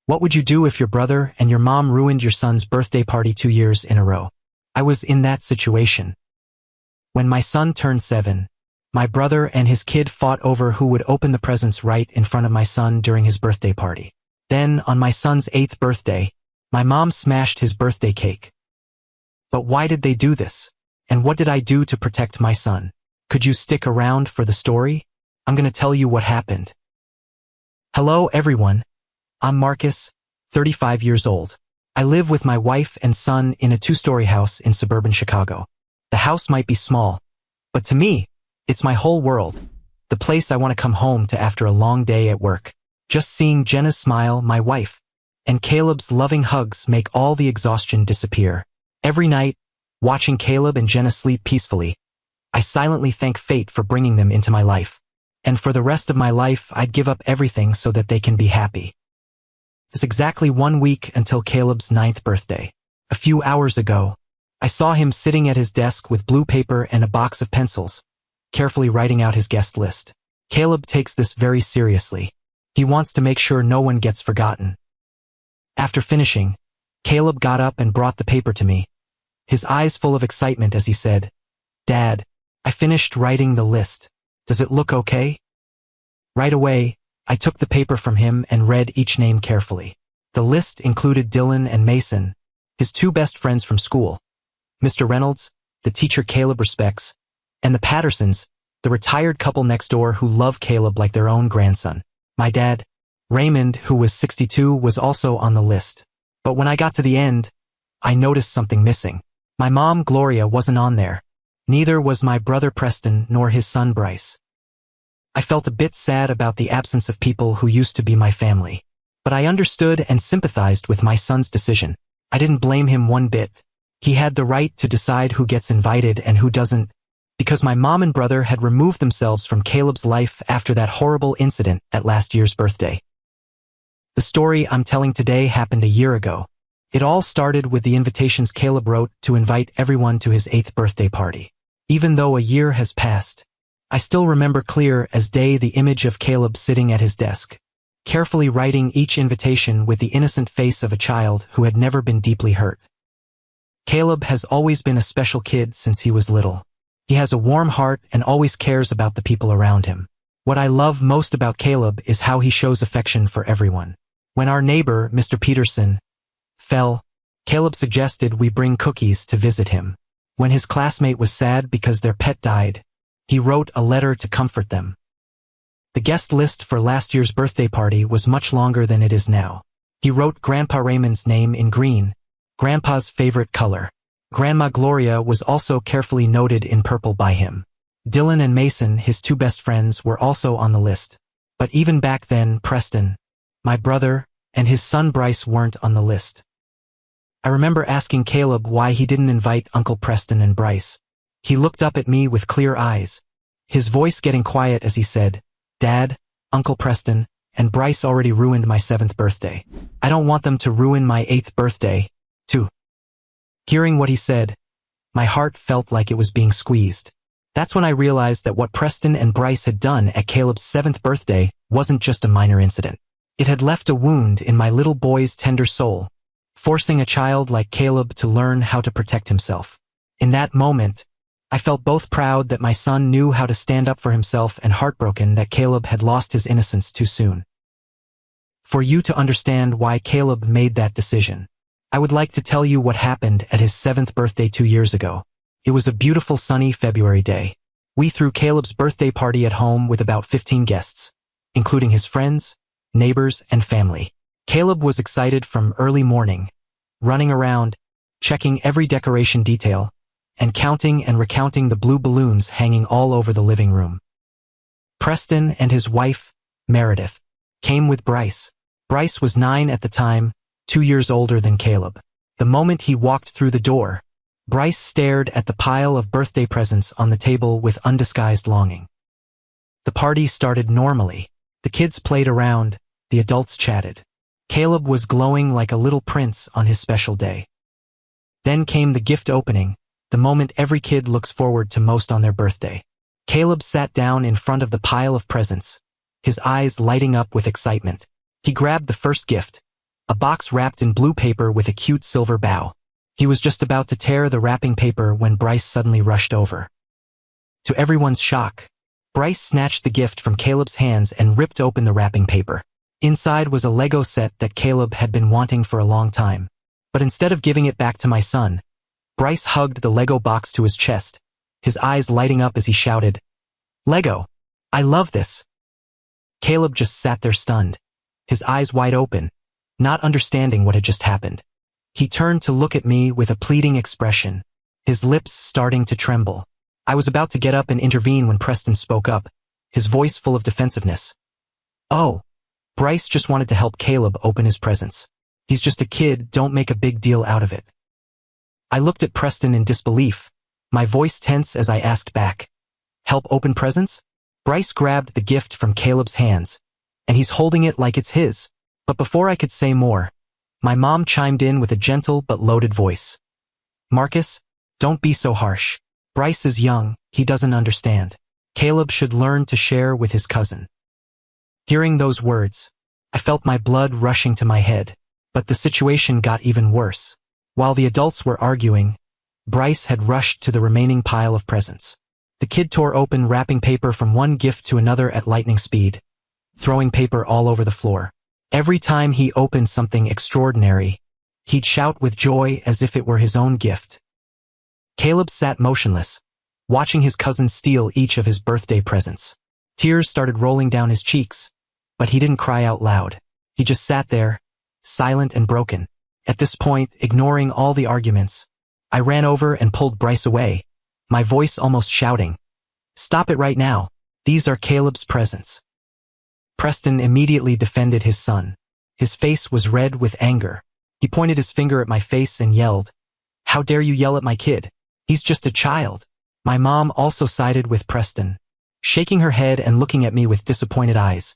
What would you do if your brother and your mom ruined your son's birthday party 2 years in a row? I was in that situation. When my son turned 7, my brother and his kid fought over who would open the presents right in front of my son during his birthday party. Then, on my son's 8th birthday, my mom smashed his birthday cake. But why did they do this? And what did I do to protect my son? Could you stick around for the story? I'm gonna tell you what happened. Hello, everyone. I'm Marcus, 35 years old. I live with my wife and son in a 2-story house in suburban Chicago. The house might be small, but to me, it's my whole world. The place I want to come home to after a long day at work. Just seeing Jenna's smile, my wife, and Caleb's loving hugs make all the exhaustion disappear. Every night, watching Caleb and Jenna sleep peacefully, I silently thank fate for bringing them into my life. And for the rest of my life, I'd give up everything so that they can be happy. It's exactly 1 week until Caleb's 9th birthday. A few hours ago, I saw him sitting at his desk with blue paper and a box of pencils, carefully writing out his guest list. Caleb takes this very seriously. He wants to make sure no one gets forgotten. After finishing, Caleb got up and brought the paper to me, his eyes full of excitement as he said, "Dad, I finished writing the list. Does it look okay?" Right away, I took the paper from him and read each name carefully. The list included Dylan and Mason, his 2 best friends from school, Mr. Reynolds, the teacher Caleb respects, and the Pattersons, the retired couple next door who love Caleb like their own grandson. My dad, Raymond, who was 62, was also on the list. But when I got to the end, I noticed something missing. My mom, Gloria, wasn't on there. Neither was my brother Preston nor his son Bryce. I felt a bit sad about the absence of people who used to be my family. But I understood and sympathized with my son's decision. I didn't blame him one bit. He had the right to decide who gets invited and who doesn't, because my mom and brother had removed themselves from Caleb's life after that horrible incident at last year's birthday. The story I'm telling today happened a year ago. It all started with the invitations Caleb wrote to invite everyone to his 8th birthday party. Even though a year has passed, I still remember clear as day the image of Caleb sitting at his desk, carefully writing each invitation with the innocent face of a child who had never been deeply hurt. Caleb has always been a special kid since he was little. He has a warm heart and always cares about the people around him. What I love most about Caleb is how he shows affection for everyone. When our neighbor, Mr. Peterson, fell, Caleb suggested we bring cookies to visit him. When his classmate was sad because their pet died, he wrote a letter to comfort them. The guest list for last year's birthday party was much longer than it is now. He wrote Grandpa Raymond's name in green, Grandpa's favorite color. Grandma Gloria was also carefully noted in purple by him. Dylan and Mason, his 2 best friends, were also on the list. But even back then, Preston, my brother, and his son Bryce weren't on the list. I remember asking Caleb why he didn't invite Uncle Preston and Bryce. He looked up at me with clear eyes, his voice getting quiet as he said, "Dad, Uncle Preston, and Bryce already ruined my 7th birthday. I don't want them to ruin my 8th birthday, too." Hearing what he said, my heart felt like it was being squeezed. That's when I realized that what Preston and Bryce had done at Caleb's 7th birthday wasn't just a minor incident. It had left a wound in my little boy's tender soul, forcing a child like Caleb to learn how to protect himself. In that moment, I felt both proud that my son knew how to stand up for himself and heartbroken that Caleb had lost his innocence too soon. For you to understand why Caleb made that decision, I would like to tell you what happened at his 7th birthday 2 years ago. It was a beautiful sunny February day. We threw Caleb's birthday party at home with about 15 guests, including his friends, neighbors, and family. Caleb was excited from early morning, running around, checking every decoration detail, and counting and recounting the blue balloons hanging all over the living room. Preston and his wife, Meredith, came with Bryce. Bryce was 9 at the time, 2 years older than Caleb. The moment he walked through the door, Bryce stared at the pile of birthday presents on the table with undisguised longing. The party started normally. The kids played around, the adults chatted. Caleb was glowing like a little prince on his special day. Then came the gift opening, the moment every kid looks forward to most on their birthday. Caleb sat down in front of the pile of presents, his eyes lighting up with excitement. He grabbed the first gift, a box wrapped in blue paper with a cute silver bow. He was just about to tear the wrapping paper when Bryce suddenly rushed over. To everyone's shock, Bryce snatched the gift from Caleb's hands and ripped open the wrapping paper. Inside was a Lego set that Caleb had been wanting for a long time. But instead of giving it back to my son, Bryce hugged the Lego box to his chest, his eyes lighting up as he shouted, "Lego! I love this!" Caleb just sat there stunned, his eyes wide open, not understanding what had just happened. He turned to look at me with a pleading expression, his lips starting to tremble. I was about to get up and intervene when Preston spoke up, his voice full of defensiveness. "Oh, Bryce just wanted to help Caleb open his presents. He's just a kid, don't make a big deal out of it." I looked at Preston in disbelief, my voice tense as I asked back, "Help open presents?" Bryce grabbed the gift from Caleb's hands, and he's holding it like it's his. But before I could say more, my mom chimed in with a gentle but loaded voice. "Marcus, don't be so harsh. Bryce is young, he doesn't understand. Caleb should learn to share with his cousin." Hearing those words, I felt my blood rushing to my head, but the situation got even worse. While the adults were arguing, Bryce had rushed to the remaining pile of presents. The kid tore open wrapping paper from one gift to another at lightning speed, throwing paper all over the floor. Every time he opened something extraordinary, he'd shout with joy as if it were his own gift. Caleb sat motionless, watching his cousin steal each of his birthday presents. Tears started rolling down his cheeks, but he didn't cry out loud. He just sat there, silent and broken. At this point, ignoring all the arguments, I ran over and pulled Bryce away, my voice almost shouting, "Stop it right now. These are Caleb's presents." Preston immediately defended his son. His face was red with anger. He pointed his finger at my face and yelled, How dare you yell at my kid? He's just a child. My mom also sided with Preston, shaking her head and looking at me with disappointed eyes.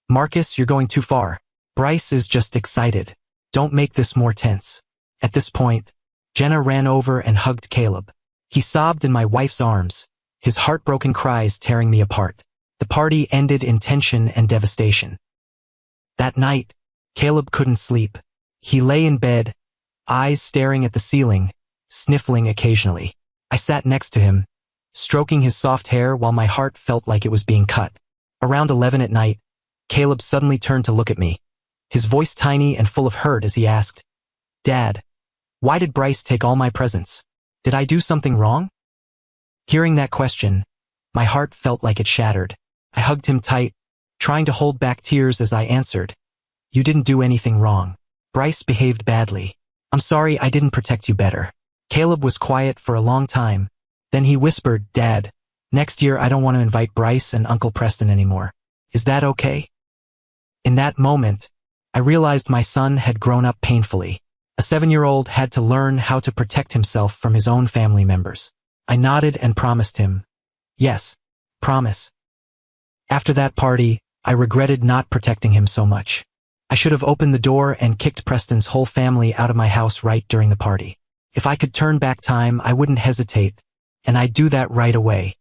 Marcus, you're going too far. Bryce is just excited. Don't make this more tense. At this point, Jenna ran over and hugged Caleb. He sobbed in my wife's arms, his heartbroken cries tearing me apart. The party ended in tension and devastation. That night, Caleb couldn't sleep. He lay in bed, eyes staring at the ceiling, sniffling occasionally. I sat next to him, stroking his soft hair while my heart felt like it was being cut. Around 11 at night, Caleb suddenly turned to look at me, his voice tiny and full of hurt as he asked, "Dad, why did Bryce take all my presents? Did I do something wrong?" Hearing that question, my heart felt like it shattered. I hugged him tight, trying to hold back tears as I answered, "You didn't do anything wrong. Bryce behaved badly. I'm sorry I didn't protect you better." Caleb was quiet for a long time. Then he whispered, "Dad, next year I don't want to invite Bryce and Uncle Preston anymore. Is that okay?" In that moment, I realized my son had grown up painfully. A 7-year-old had to learn how to protect himself from his own family members. I nodded and promised him, "Yes, promise." After that party, I regretted not protecting him so much. I should have opened the door and kicked Preston's whole family out of my house right during the party. If I could turn back time, I wouldn't hesitate, and I'd do that right away.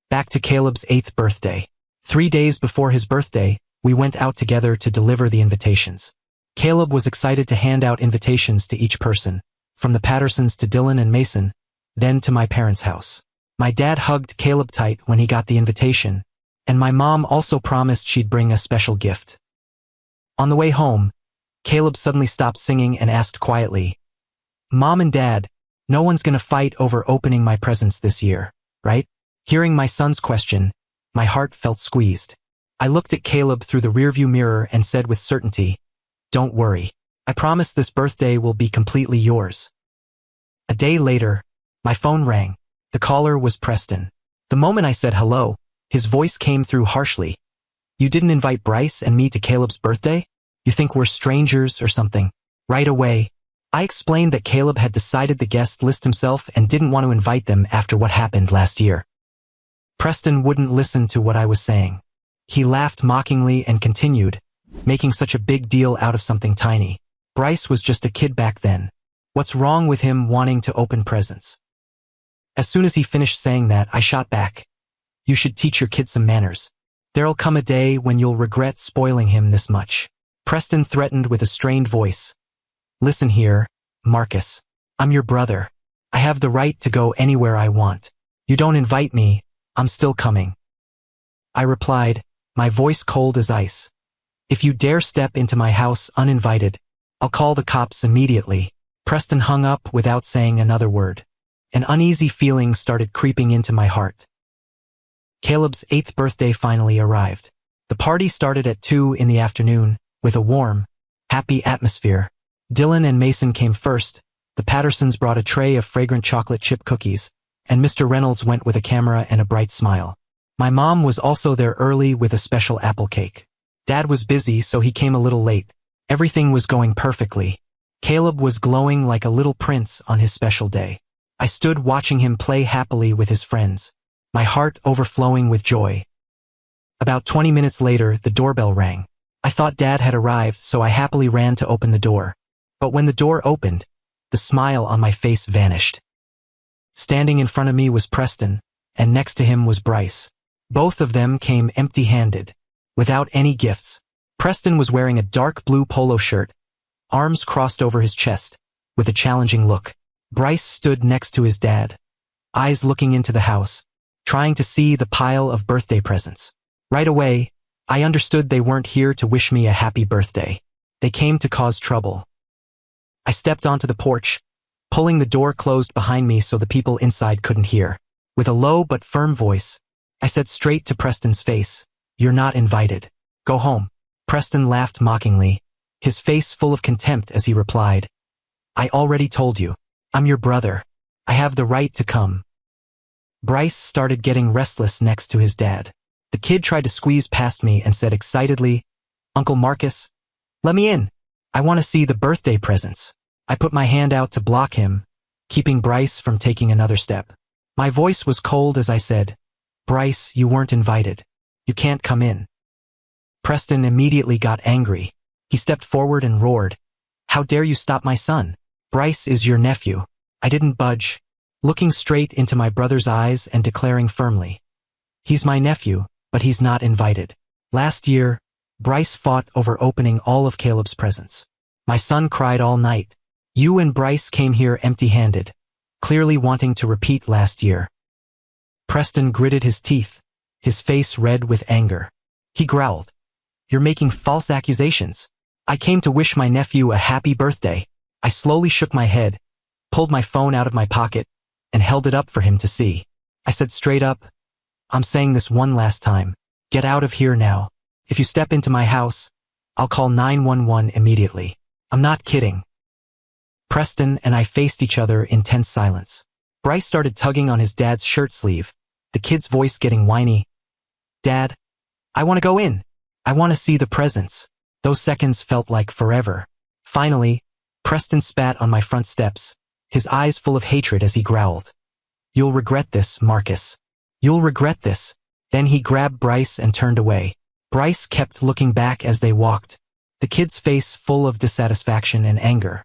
Back to Caleb's 8th birthday. 3 days before his birthday, we went out together to deliver the invitations. Caleb was excited to hand out invitations to each person, from the Pattersons to Dylan and Mason, then to my parents' house. My dad hugged Caleb tight when he got the invitation, and my mom also promised she'd bring a special gift. On the way home, Caleb suddenly stopped singing and asked quietly, "Mom and Dad, no one's gonna fight over opening my presents this year, right?" Hearing my son's question, my heart felt squeezed. I looked at Caleb through the rearview mirror and said with certainty, "Don't worry. I promise this birthday will be completely yours." A day later, my phone rang. The caller was Preston. The moment I said hello, his voice came through harshly. "You didn't invite Bryce and me to Caleb's birthday? You think we're strangers or something?" Right away, I explained that Caleb had decided the guest list himself and didn't want to invite them after what happened last year. Preston wouldn't listen to what I was saying. He laughed mockingly and continued, making such a big deal out of something tiny. Bryce was just a kid back then. What's wrong with him wanting to open presents? As soon as he finished saying that, I shot back. You should teach your kid some manners. There'll come a day when you'll regret spoiling him this much. Preston threatened with a strained voice. Listen here, Marcus. I'm your brother. I have the right to go anywhere I want. You don't invite me, I'm still coming. I replied, my voice cold as ice. If you dare step into my house uninvited, I'll call the cops immediately. Preston hung up without saying another word. An uneasy feeling started creeping into my heart. Caleb's 8th birthday finally arrived. The party started at 2 in the afternoon, with a warm, happy atmosphere. Dylan and Mason came first, the Pattersons brought a tray of fragrant chocolate chip cookies, and Mr. Reynolds went with a camera and a bright smile. My mom was also there early with a special apple cake. Dad was busy, so he came a little late. Everything was going perfectly. Caleb was glowing like a little prince on his special day. I stood watching him play happily with his friends, my heart overflowing with joy. About 20 minutes later, the doorbell rang. I thought Dad had arrived, so I happily ran to open the door. But when the door opened, the smile on my face vanished. Standing in front of me was Preston, and next to him was Bryce. Both of them came empty-handed, without any gifts. Preston was wearing a dark blue polo shirt, arms crossed over his chest, with a challenging look. Bryce stood next to his dad, eyes looking into the house, trying to see the pile of birthday presents. Right away, I understood they weren't here to wish me a happy birthday. They came to cause trouble. I stepped onto the porch, pulling the door closed behind me so the people inside couldn't hear. With a low but firm voice, I said straight to Preston's face, "You're not invited. Go home." Preston laughed mockingly, his face full of contempt as he replied, "I already told you. I'm your brother. I have the right to come." Bryce started getting restless next to his dad. The kid tried to squeeze past me and said excitedly, "Uncle Marcus, let me in. I want to see the birthday presents." I put my hand out to block him, keeping Bryce from taking another step. My voice was cold as I said, "Bryce, you weren't invited. You can't come in." Preston immediately got angry. He stepped forward and roared, "How dare you stop my son? Bryce is your nephew." I didn't budge, looking straight into my brother's eyes and declaring firmly, "He's my nephew, but he's not invited." Last year, Bryce fought over opening all of Caleb's presents. My son cried all night. You and Bryce came here empty-handed, clearly wanting to repeat last year. Preston gritted his teeth, his face red with anger. He growled, "You're making false accusations. I came to wish my nephew a happy birthday." I slowly shook my head, pulled my phone out of my pocket, and held it up for him to see. I said straight up, "I'm saying this one last time. Get out of here now. If you step into my house, I'll call 911 immediately. I'm not kidding." Preston and I faced each other in tense silence. Bryce started tugging on his dad's shirt sleeve, the kid's voice getting whiny. "Dad, I want to go in. I want to see the presents." Those seconds felt like forever. Finally, Preston spat on my front steps, his eyes full of hatred as he growled, "You'll regret this, Marcus. You'll regret this." Then he grabbed Bryce and turned away. Bryce kept looking back as they walked, the kid's face full of dissatisfaction and anger.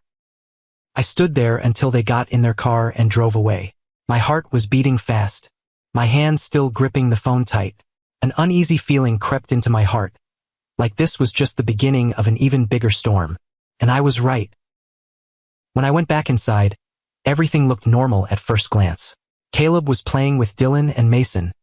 I stood there until they got in their car and drove away. My heart was beating fast, my hand still gripping the phone tight. An uneasy feeling crept into my heart, like this was just the beginning of an even bigger storm. And I was right. When I went back inside, everything looked normal at first glance. Caleb was playing with Dylan and Mason,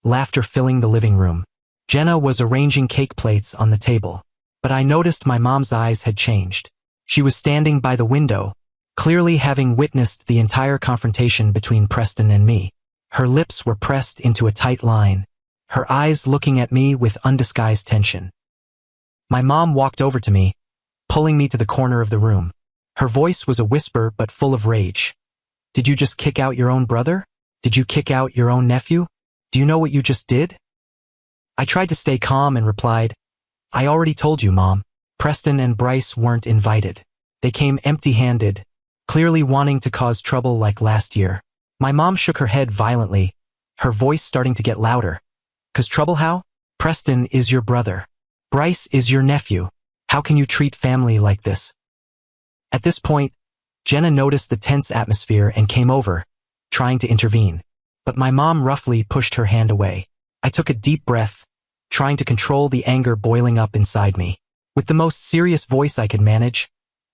laughter filling the living room. Jenna was arranging cake plates on the table, but I noticed my mom's eyes had changed. She was standing by the window, clearly having witnessed the entire confrontation between Preston and me. Her lips were pressed into a tight line, her eyes looking at me with undisguised tension. My mom walked over to me, pulling me to the corner of the room. Her voice was a whisper but full of rage. "Did you just kick out your own brother? Did you kick out your own nephew? Do you know what you just did?" I tried to stay calm and replied, "I already told you, Mom. Preston and Bryce weren't invited. They came empty-handed, clearly wanting to cause trouble like last year." My mom shook her head violently, her voice starting to get louder. "'Cause trouble how? Preston is your brother. Bryce is your nephew. How can you treat family like this?" At this point, Jenna noticed the tense atmosphere and came over, trying to intervene. But my mom roughly pushed her hand away. I took a deep breath, trying to control the anger boiling up inside me. With the most serious voice I could manage,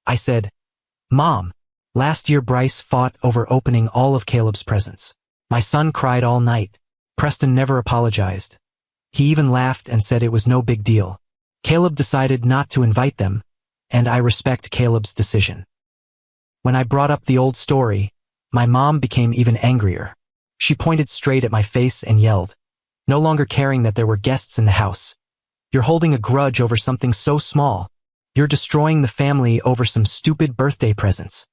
I said, "Mom, last year Bryce fought over opening all of Caleb's presents. My son cried all night. Preston never apologized. He even laughed and said it was no big deal. Caleb decided not to invite them, and I respect Caleb's decision." When I brought up the old story, my mom became even angrier. She pointed straight at my face and yelled, no longer caring that there were guests in the house, "You're holding a grudge over something so small. You're destroying the family over some stupid birthday presents."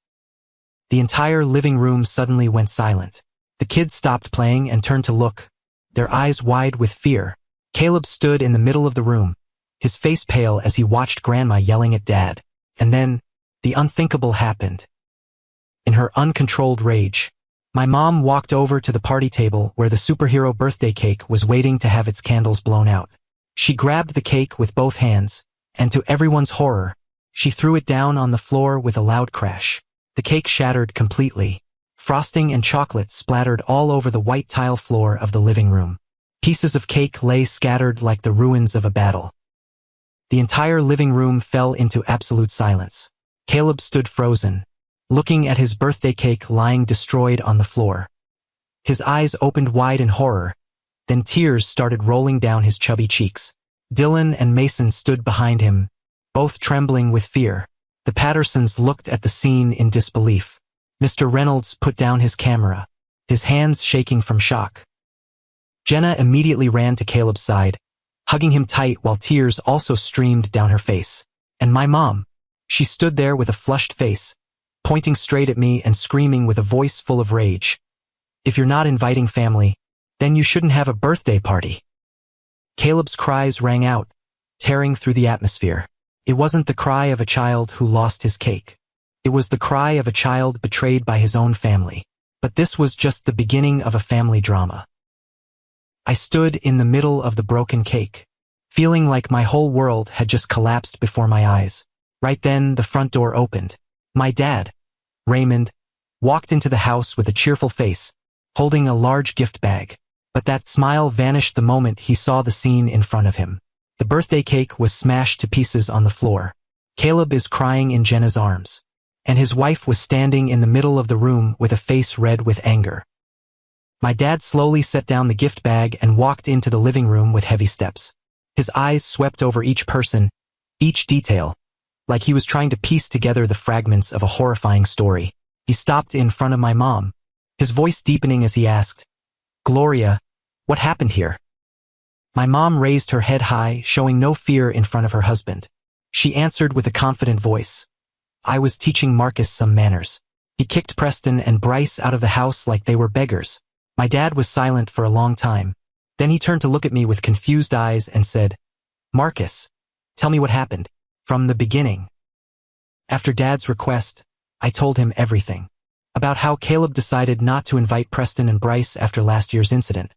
The entire living room suddenly went silent. The kids stopped playing and turned to look, their eyes wide with fear. Caleb stood in the middle of the room, his face pale as he watched Grandma yelling at Dad. And then, the unthinkable happened. In her uncontrolled rage, my mom walked over to the party table where the superhero birthday cake was waiting to have its candles blown out. She grabbed the cake with both hands, and to everyone's horror, she threw it down on the floor with a loud crash. The cake shattered completely. Frosting and chocolate splattered all over the white tile floor of the living room. Pieces of cake lay scattered like the ruins of a battle. The entire living room fell into absolute silence. Caleb stood frozen, looking at his birthday cake lying destroyed on the floor. His eyes opened wide in horror, then tears started rolling down his chubby cheeks. Dylan and Mason stood behind him, both trembling with fear. The Pattersons looked at the scene in disbelief. Mr. Reynolds put down his camera, his hands shaking from shock. Jenna immediately ran to Caleb's side, hugging him tight while tears also streamed down her face. And my mom, she stood there with a flushed face, pointing straight at me and screaming with a voice full of rage, "If you're not inviting family, then you shouldn't have a birthday party." Caleb's cries rang out, tearing through the atmosphere. It wasn't the cry of a child who lost his cake. It was the cry of a child betrayed by his own family. But this was just the beginning of a family drama. I stood in the middle of the broken cake, feeling like my whole world had just collapsed before my eyes. Right then, the front door opened. My dad, Raymond, walked into the house with a cheerful face, holding a large gift bag. But that smile vanished the moment he saw the scene in front of him. The birthday cake was smashed to pieces on the floor. Caleb is crying in Jenna's arms, and his wife was standing in the middle of the room with a face red with anger. My dad slowly set down the gift bag and walked into the living room with heavy steps. His eyes swept over each person, each detail, like he was trying to piece together the fragments of a horrifying story. He stopped in front of my mom, his voice deepening as he asked, "Gloria, what happened here?" My mom raised her head high, showing no fear in front of her husband. She answered with a confident voice, "I was teaching Marcus some manners. He kicked Preston and Bryce out of the house like they were beggars." My dad was silent for a long time. Then he turned to look at me with confused eyes and said, "Marcus, tell me what happened, from the beginning." After Dad's request, I told him everything. About how Caleb decided not to invite Preston and Bryce after last year's incident,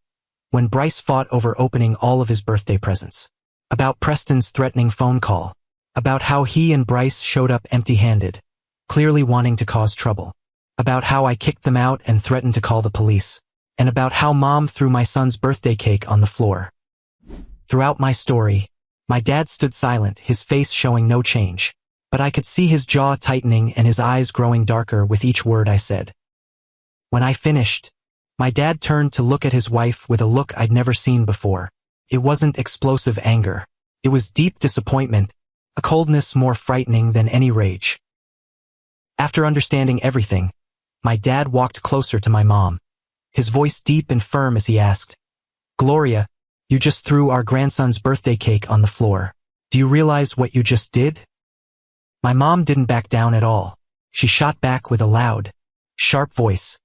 when Bryce fought over opening all of his birthday presents. About Preston's threatening phone call. About how he and Bryce showed up empty-handed, clearly wanting to cause trouble. About how I kicked them out and threatened to call the police. And about how Mom threw my son's birthday cake on the floor. Throughout my story, my dad stood silent, his face showing no change. But I could see his jaw tightening and his eyes growing darker with each word I said. When I finished, my dad turned to look at his wife with a look I'd never seen before. It wasn't explosive anger. It was deep disappointment, a coldness more frightening than any rage. After understanding everything, my dad walked closer to my mom, his voice deep and firm as he asked, "Gloria, you just threw our grandson's birthday cake on the floor. Do you realize what you just did?" My mom didn't back down at all. She shot back with a loud, sharp voice.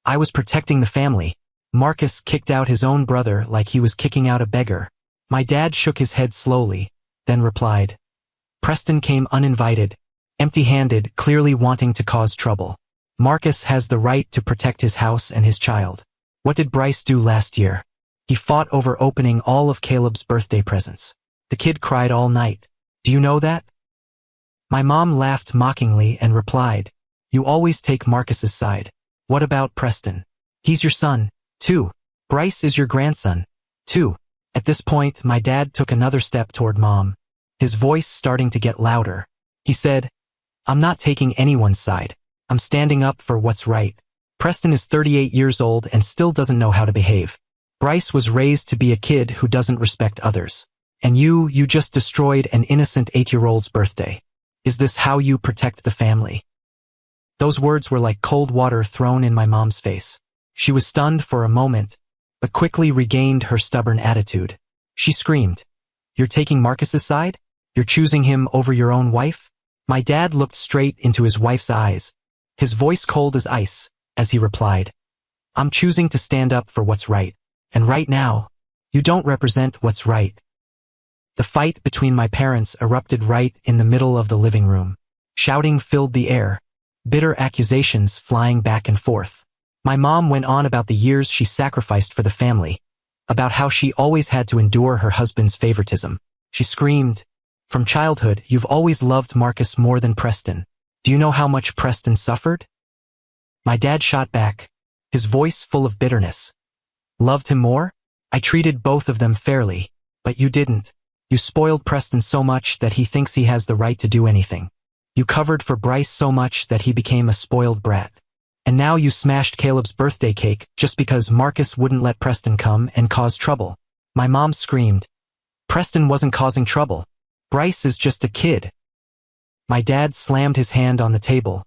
"I was protecting the family. Marcus kicked out his own brother like he was kicking out a beggar." My dad shook his head slowly, then replied, "Preston came uninvited, empty-handed, clearly wanting to cause trouble. Marcus has the right to protect his house and his child. What did Bryce do last year? He fought over opening all of Caleb's birthday presents. The kid cried all night. Do you know that?" My mom laughed mockingly and replied, "You always take Marcus's side. What about Preston? He's your son, too. Bryce is your grandson, too." At this point, my dad took another step toward Mom, his voice starting to get louder. He said, "I'm not taking anyone's side. I'm standing up for what's right. Preston is 38 years old and still doesn't know how to behave. Bryce was raised to be a kid who doesn't respect others. And you just destroyed an innocent 8-year-old's birthday. Is this how you protect the family?" Those words were like cold water thrown in my mom's face. She was stunned for a moment, but quickly regained her stubborn attitude. She screamed, "You're taking Marcus's side? You're choosing him over your own wife?" My dad looked straight into his wife's eyes, his voice cold as ice, as he replied, "I'm choosing to stand up for what's right. And right now, you don't represent what's right." The fight between my parents erupted right in the middle of the living room. Shouting filled the air, bitter accusations flying back and forth. My mom went on about the years she sacrificed for the family, about how she always had to endure her husband's favoritism. She screamed, "From childhood, you've always loved Marcus more than Preston. Do you know how much Preston suffered?" My dad shot back, his voice full of bitterness. "Loved him more? I treated both of them fairly, but you didn't. You spoiled Preston so much that he thinks he has the right to do anything. You covered for Bryce so much that he became a spoiled brat. And now you smashed Caleb's birthday cake just because Marcus wouldn't let Preston come and cause trouble." My mom screamed, "Preston wasn't causing trouble. Bryce is just a kid." My dad slammed his hand on the table,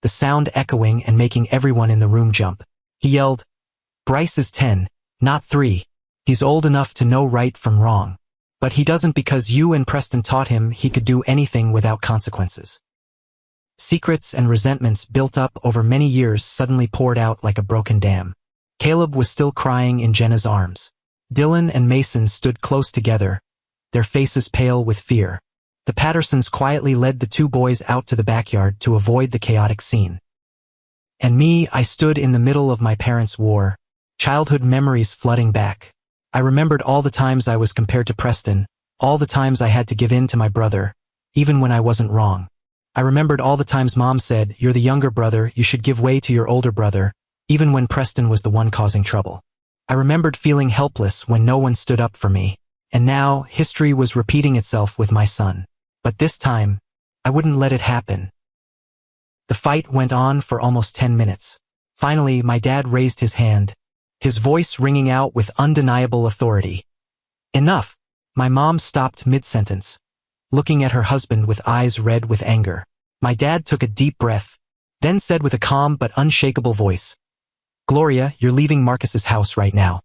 the sound echoing and making everyone in the room jump. He yelled, "Bryce is 10, not 3. He's old enough to know right from wrong. But he doesn't because you and Preston taught him he could do anything without consequences." Secrets and resentments built up over many years suddenly poured out like a broken dam. Caleb was still crying in Jenna's arms. Dylan and Mason stood close together, their faces pale with fear. The Pattersons quietly led the two boys out to the backyard to avoid the chaotic scene. And me, I stood in the middle of my parents' war, childhood memories flooding back. I remembered all the times I was compared to Preston, all the times I had to give in to my brother, even when I wasn't wrong. I remembered all the times Mom said, "You're the younger brother, you should give way to your older brother," even when Preston was the one causing trouble. I remembered feeling helpless when no one stood up for me. And now, history was repeating itself with my son. But this time, I wouldn't let it happen. The fight went on for almost 10 minutes. Finally, my dad raised his hand, his voice ringing out with undeniable authority. "Enough!" My mom stopped mid-sentence, looking at her husband with eyes red with anger. My dad took a deep breath, then said with a calm but unshakable voice, "Gloria, you're leaving Marcus's house right now."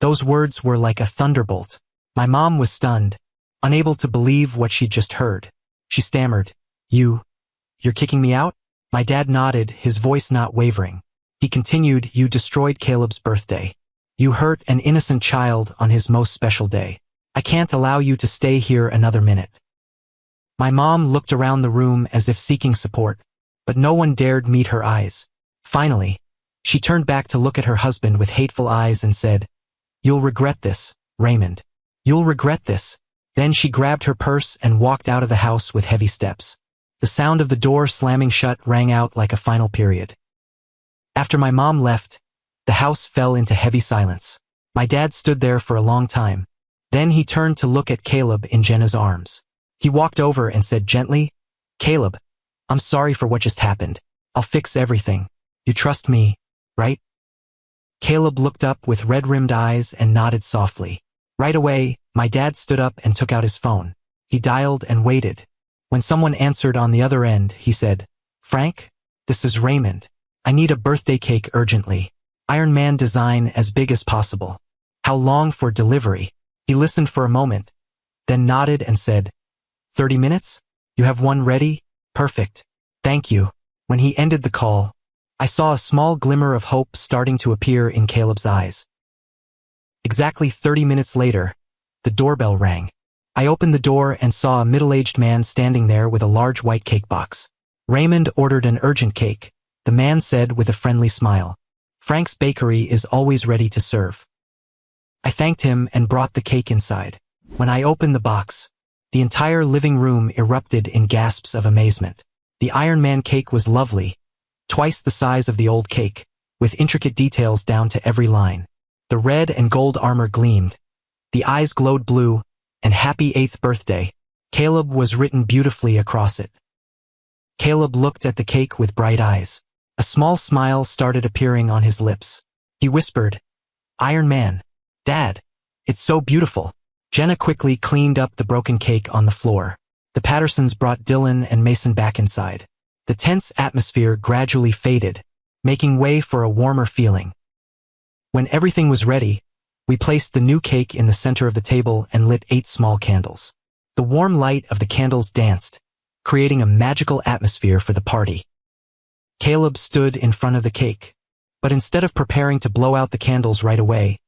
Those words were like a thunderbolt. My mom was stunned, unable to believe what she'd just heard. She stammered, You're kicking me out?" My dad nodded, his voice not wavering. He continued, "You destroyed Caleb's birthday. You hurt an innocent child on his most special day. I can't allow you to stay here another minute." My mom looked around the room as if seeking support, but no one dared meet her eyes. Finally, she turned back to look at her husband with hateful eyes and said, "You'll regret this, Raymond. You'll regret this." Then she grabbed her purse and walked out of the house with heavy steps. The sound of the door slamming shut rang out like a final period. After my mom left, the house fell into heavy silence. My dad stood there for a long time. Then he turned to look at Caleb in Jenna's arms. He walked over and said gently, "Caleb, I'm sorry for what just happened. I'll fix everything. You trust me, right?" Caleb looked up with red-rimmed eyes and nodded softly. Right away, my dad stood up and took out his phone. He dialed and waited. When someone answered on the other end, he said, "Frank, this is Raymond. I need a birthday cake urgently. Iron Man design as big as possible. How long for delivery?" He listened for a moment, then nodded and said, 30 minutes? You have one ready? Perfect. Thank you." When he ended the call, I saw a small glimmer of hope starting to appear in Caleb's eyes. Exactly 30 minutes later, the doorbell rang. I opened the door and saw a middle-aged man standing there with a large white cake box. "Raymond ordered an urgent cake," the man said with a friendly smile. "Frank's Bakery is always ready to serve." I thanked him and brought the cake inside. When I opened the box, the entire living room erupted in gasps of amazement. The Iron Man cake was lovely, twice the size of the old cake, with intricate details down to every line. The red and gold armor gleamed, the eyes glowed blue, and "Happy 8th birthday, Caleb" was written beautifully across it. Caleb looked at the cake with bright eyes. A small smile started appearing on his lips. He whispered, "Iron Man, Dad, it's so beautiful." Jenna quickly cleaned up the broken cake on the floor. The Pattersons brought Dylan and Mason back inside. The tense atmosphere gradually faded, making way for a warmer feeling. When everything was ready, we placed the new cake in the center of the table and lit 8 small candles. The warm light of the candles danced, creating a magical atmosphere for the party. Caleb stood in front of the cake, but instead of preparing to blow out the candles right away,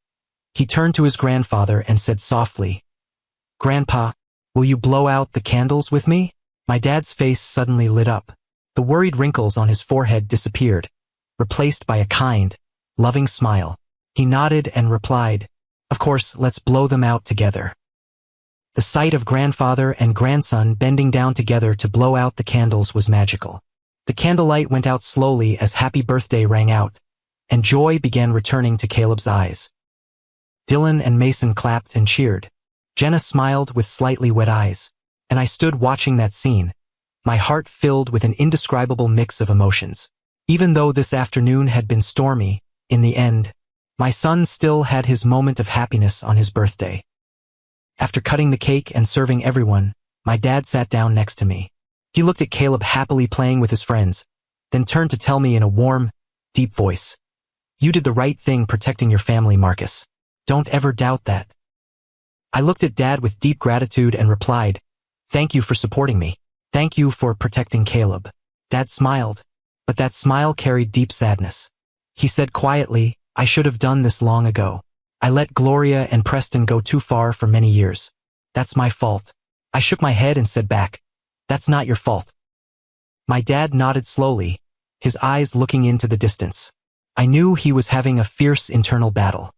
he turned to his grandfather and said softly, "Grandpa, will you blow out the candles with me?" My dad's face suddenly lit up. The worried wrinkles on his forehead disappeared, replaced by a kind, loving smile. He nodded and replied, "Of course, let's blow them out together." The sight of grandfather and grandson bending down together to blow out the candles was magical. The candlelight went out slowly as "Happy Birthday" rang out, and joy began returning to Caleb's eyes. Dylan and Mason clapped and cheered. Jenna smiled with slightly wet eyes, and I stood watching that scene, my heart filled with an indescribable mix of emotions. Even though this afternoon had been stormy, in the end, my son still had his moment of happiness on his birthday. After cutting the cake and serving everyone, my dad sat down next to me. He looked at Caleb happily playing with his friends, then turned to tell me in a warm, deep voice, "You did the right thing protecting your family, Marcus. Don't ever doubt that." I looked at Dad with deep gratitude and replied, "Thank you for supporting me. Thank you for protecting Caleb." Dad smiled, but that smile carried deep sadness. He said quietly, "I should have done this long ago. I let Gloria and Preston go too far for many years. That's my fault. I shook my head and said back, "That's not your fault." My dad nodded slowly, his eyes looking into the distance. I knew he was having a fierce internal battle.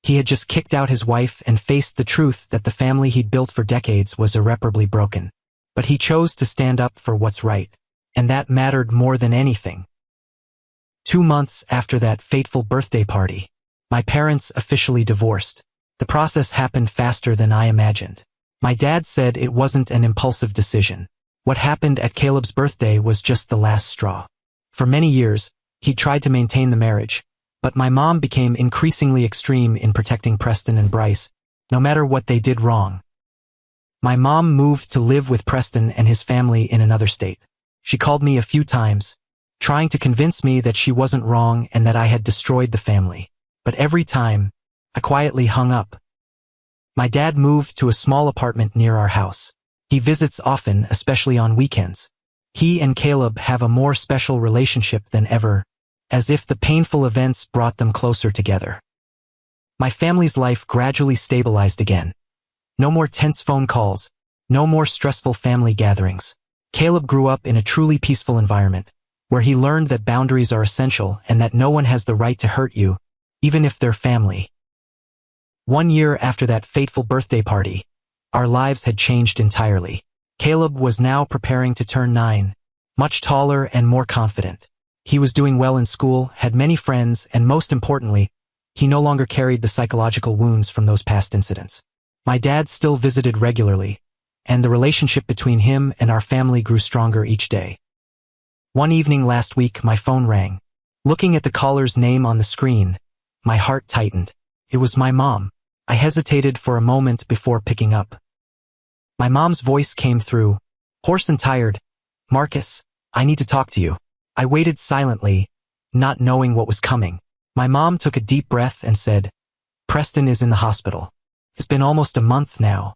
He had just kicked out his wife and faced the truth that the family he'd built for decades was irreparably broken. But he chose to stand up for what's right, and that mattered more than anything. 2 months after that fateful birthday party, my parents officially divorced. The process happened faster than I imagined. My dad said it wasn't an impulsive decision. What happened at Caleb's birthday was just the last straw. For many years, he tried to maintain the marriage, but my mom became increasingly extreme in protecting Preston and Bryce, no matter what they did wrong. My mom moved to live with Preston and his family in another state. She called me a few times, trying to convince me that she wasn't wrong and that I had destroyed the family. But every time, I quietly hung up. My dad moved to a small apartment near our house. He visits often, especially on weekends. He and Caleb have a more special relationship than ever, as if the painful events brought them closer together. My family's life gradually stabilized again. No more tense phone calls, no more stressful family gatherings. Caleb grew up in a truly peaceful environment, where he learned that boundaries are essential and that no one has the right to hurt you, even if they're family. 1 year after that fateful birthday party, our lives had changed entirely. Caleb was now preparing to turn 9, much taller and more confident. He was doing well in school, had many friends, and most importantly, he no longer carried the psychological wounds from those past incidents. My dad still visited regularly, and the relationship between him and our family grew stronger each day. One evening last week, my phone rang. Looking at the caller's name on the screen, my heart tightened. It was my mom. I hesitated for a moment before picking up. My mom's voice came through, hoarse and tired. "Marcus, I need to talk to you." I waited silently, not knowing what was coming. My mom took a deep breath and said, "Preston is in the hospital. It's been almost a month now."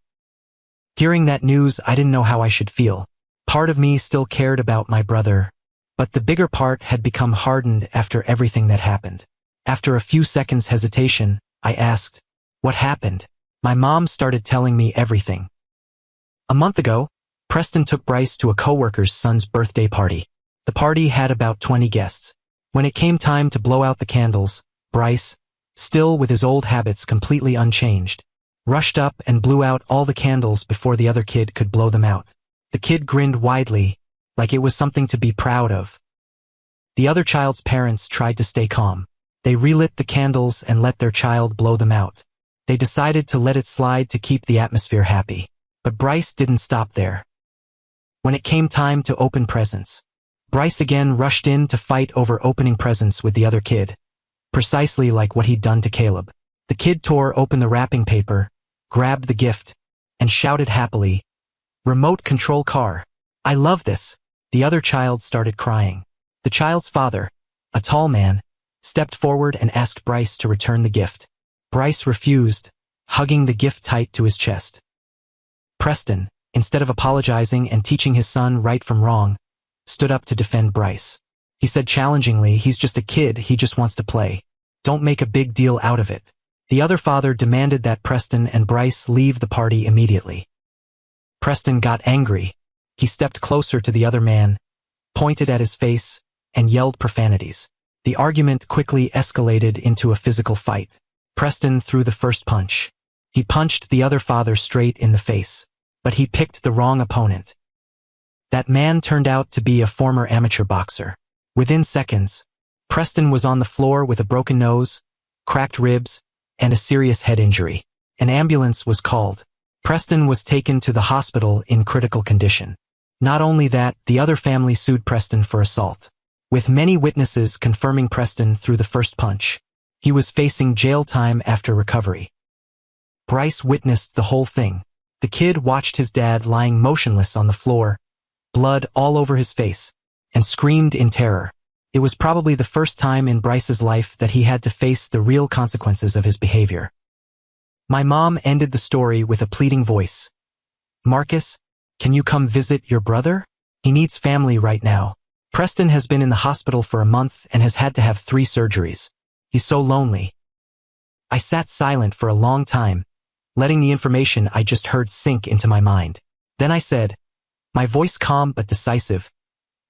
Hearing that news, I didn't know how I should feel. Part of me still cared about my brother, but the bigger part had become hardened after everything that happened. After a few seconds' hesitation, I asked, "What happened?" My mom started telling me everything. A month ago, Preston took Bryce to a coworker's son's birthday party. The party had about 20 guests. When it came time to blow out the candles, Bryce, still with his old habits completely unchanged, rushed up and blew out all the candles before the other kid could blow them out. The kid grinned widely, like it was something to be proud of. The other child's parents tried to stay calm. They relit the candles and let their child blow them out. They decided to let it slide to keep the atmosphere happy. But Bryce didn't stop there. When it came time to open presents, Bryce again rushed in to fight over opening presents with the other kid, precisely like what he'd done to Caleb. The kid tore open the wrapping paper, grabbed the gift, and shouted happily, "Remote control car. I love this." The other child started crying. The child's father, a tall man, stepped forward and asked Bryce to return the gift. Bryce refused, hugging the gift tight to his chest. Preston, instead of apologizing and teaching his son right from wrong, stood up to defend Bryce. He said challengingly, "He's just a kid, he just wants to play. Don't make a big deal out of it." The other father demanded that Preston and Bryce leave the party immediately. Preston got angry. He stepped closer to the other man, pointed at his face, and yelled profanities. The argument quickly escalated into a physical fight. Preston threw the first punch. He punched the other father straight in the face, but he picked the wrong opponent. That man turned out to be a former amateur boxer. Within seconds, Preston was on the floor with a broken nose, cracked ribs, and a serious head injury. An ambulance was called. Preston was taken to the hospital in critical condition. Not only that, the other family sued Preston for assault, with many witnesses confirming Preston threw the first punch. He was facing jail time after recovery. Bryce witnessed the whole thing. The kid watched his dad lying motionless on the floor, blood all over his face, and screamed in terror. It was probably the first time in Bryce's life that he had to face the real consequences of his behavior. My mom ended the story with a pleading voice. "Marcus, can you come visit your brother? He needs family right now. Preston has been in the hospital for a month and has had to have 3 surgeries. He's so lonely." I sat silent for a long time, letting the information I just heard sink into my mind. Then I said, my voice calm but decisive,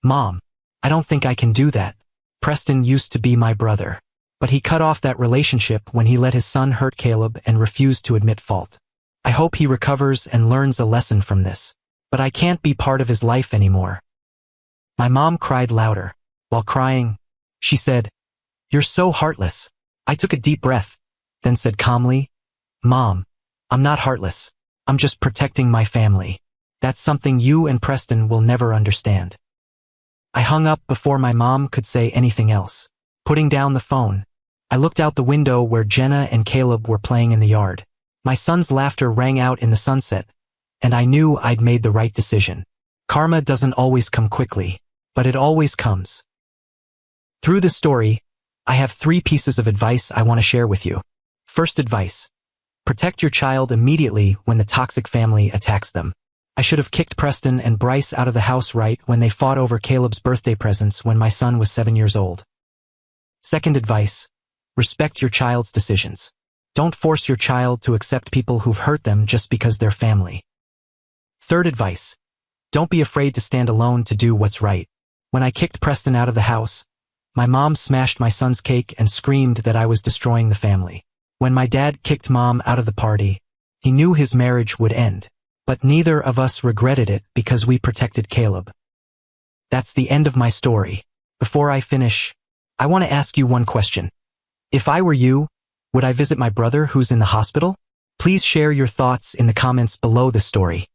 Mom, I don't think I can do that. Preston used to be my brother. But he cut off that relationship when he let his son hurt Caleb and refused to admit fault. I hope he recovers and learns a lesson from this. But I can't be part of his life anymore. My mom cried louder. While crying, she said, You're so heartless. I took a deep breath, then said calmly, Mom, I'm not heartless. I'm just protecting my family. That's something you and Preston will never understand. I hung up before my mom could say anything else. Putting down the phone, I looked out the window where Jenna and Caleb were playing in the yard. My son's laughter rang out in the sunset, and I knew I'd made the right decision. Karma doesn't always come quickly, but it always comes. Through this story, I have 3 pieces of advice I want to share with you. First advice: protect your child immediately when the toxic family attacks them. I should have kicked Preston and Bryce out of the house right when they fought over Caleb's birthday presents when my son was 7 years old. Second advice: respect your child's decisions. Don't force your child to accept people who've hurt them just because they're family. Third advice: don't be afraid to stand alone to do what's right. When I kicked Preston out of the house, my mom smashed my son's cake and screamed that I was destroying the family. When my dad kicked Mom out of the party, he knew his marriage would end. But neither of us regretted it because we protected Caleb. That's the end of my story. Before I finish, I want to ask you one question. If I were you, would I visit my brother who's in the hospital? Please share your thoughts in the comments below this story.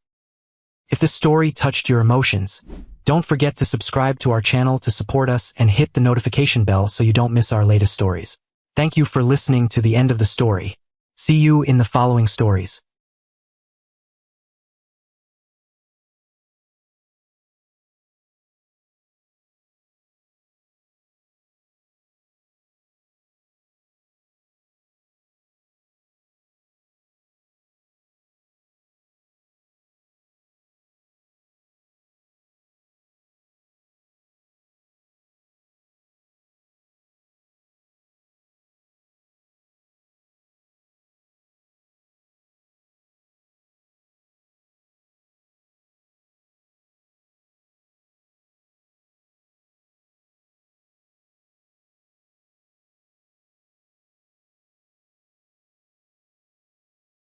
If this story touched your emotions, don't forget to subscribe to our channel to support us and hit the notification bell so you don't miss our latest stories. Thank you for listening to the end of the story. See you in the following stories.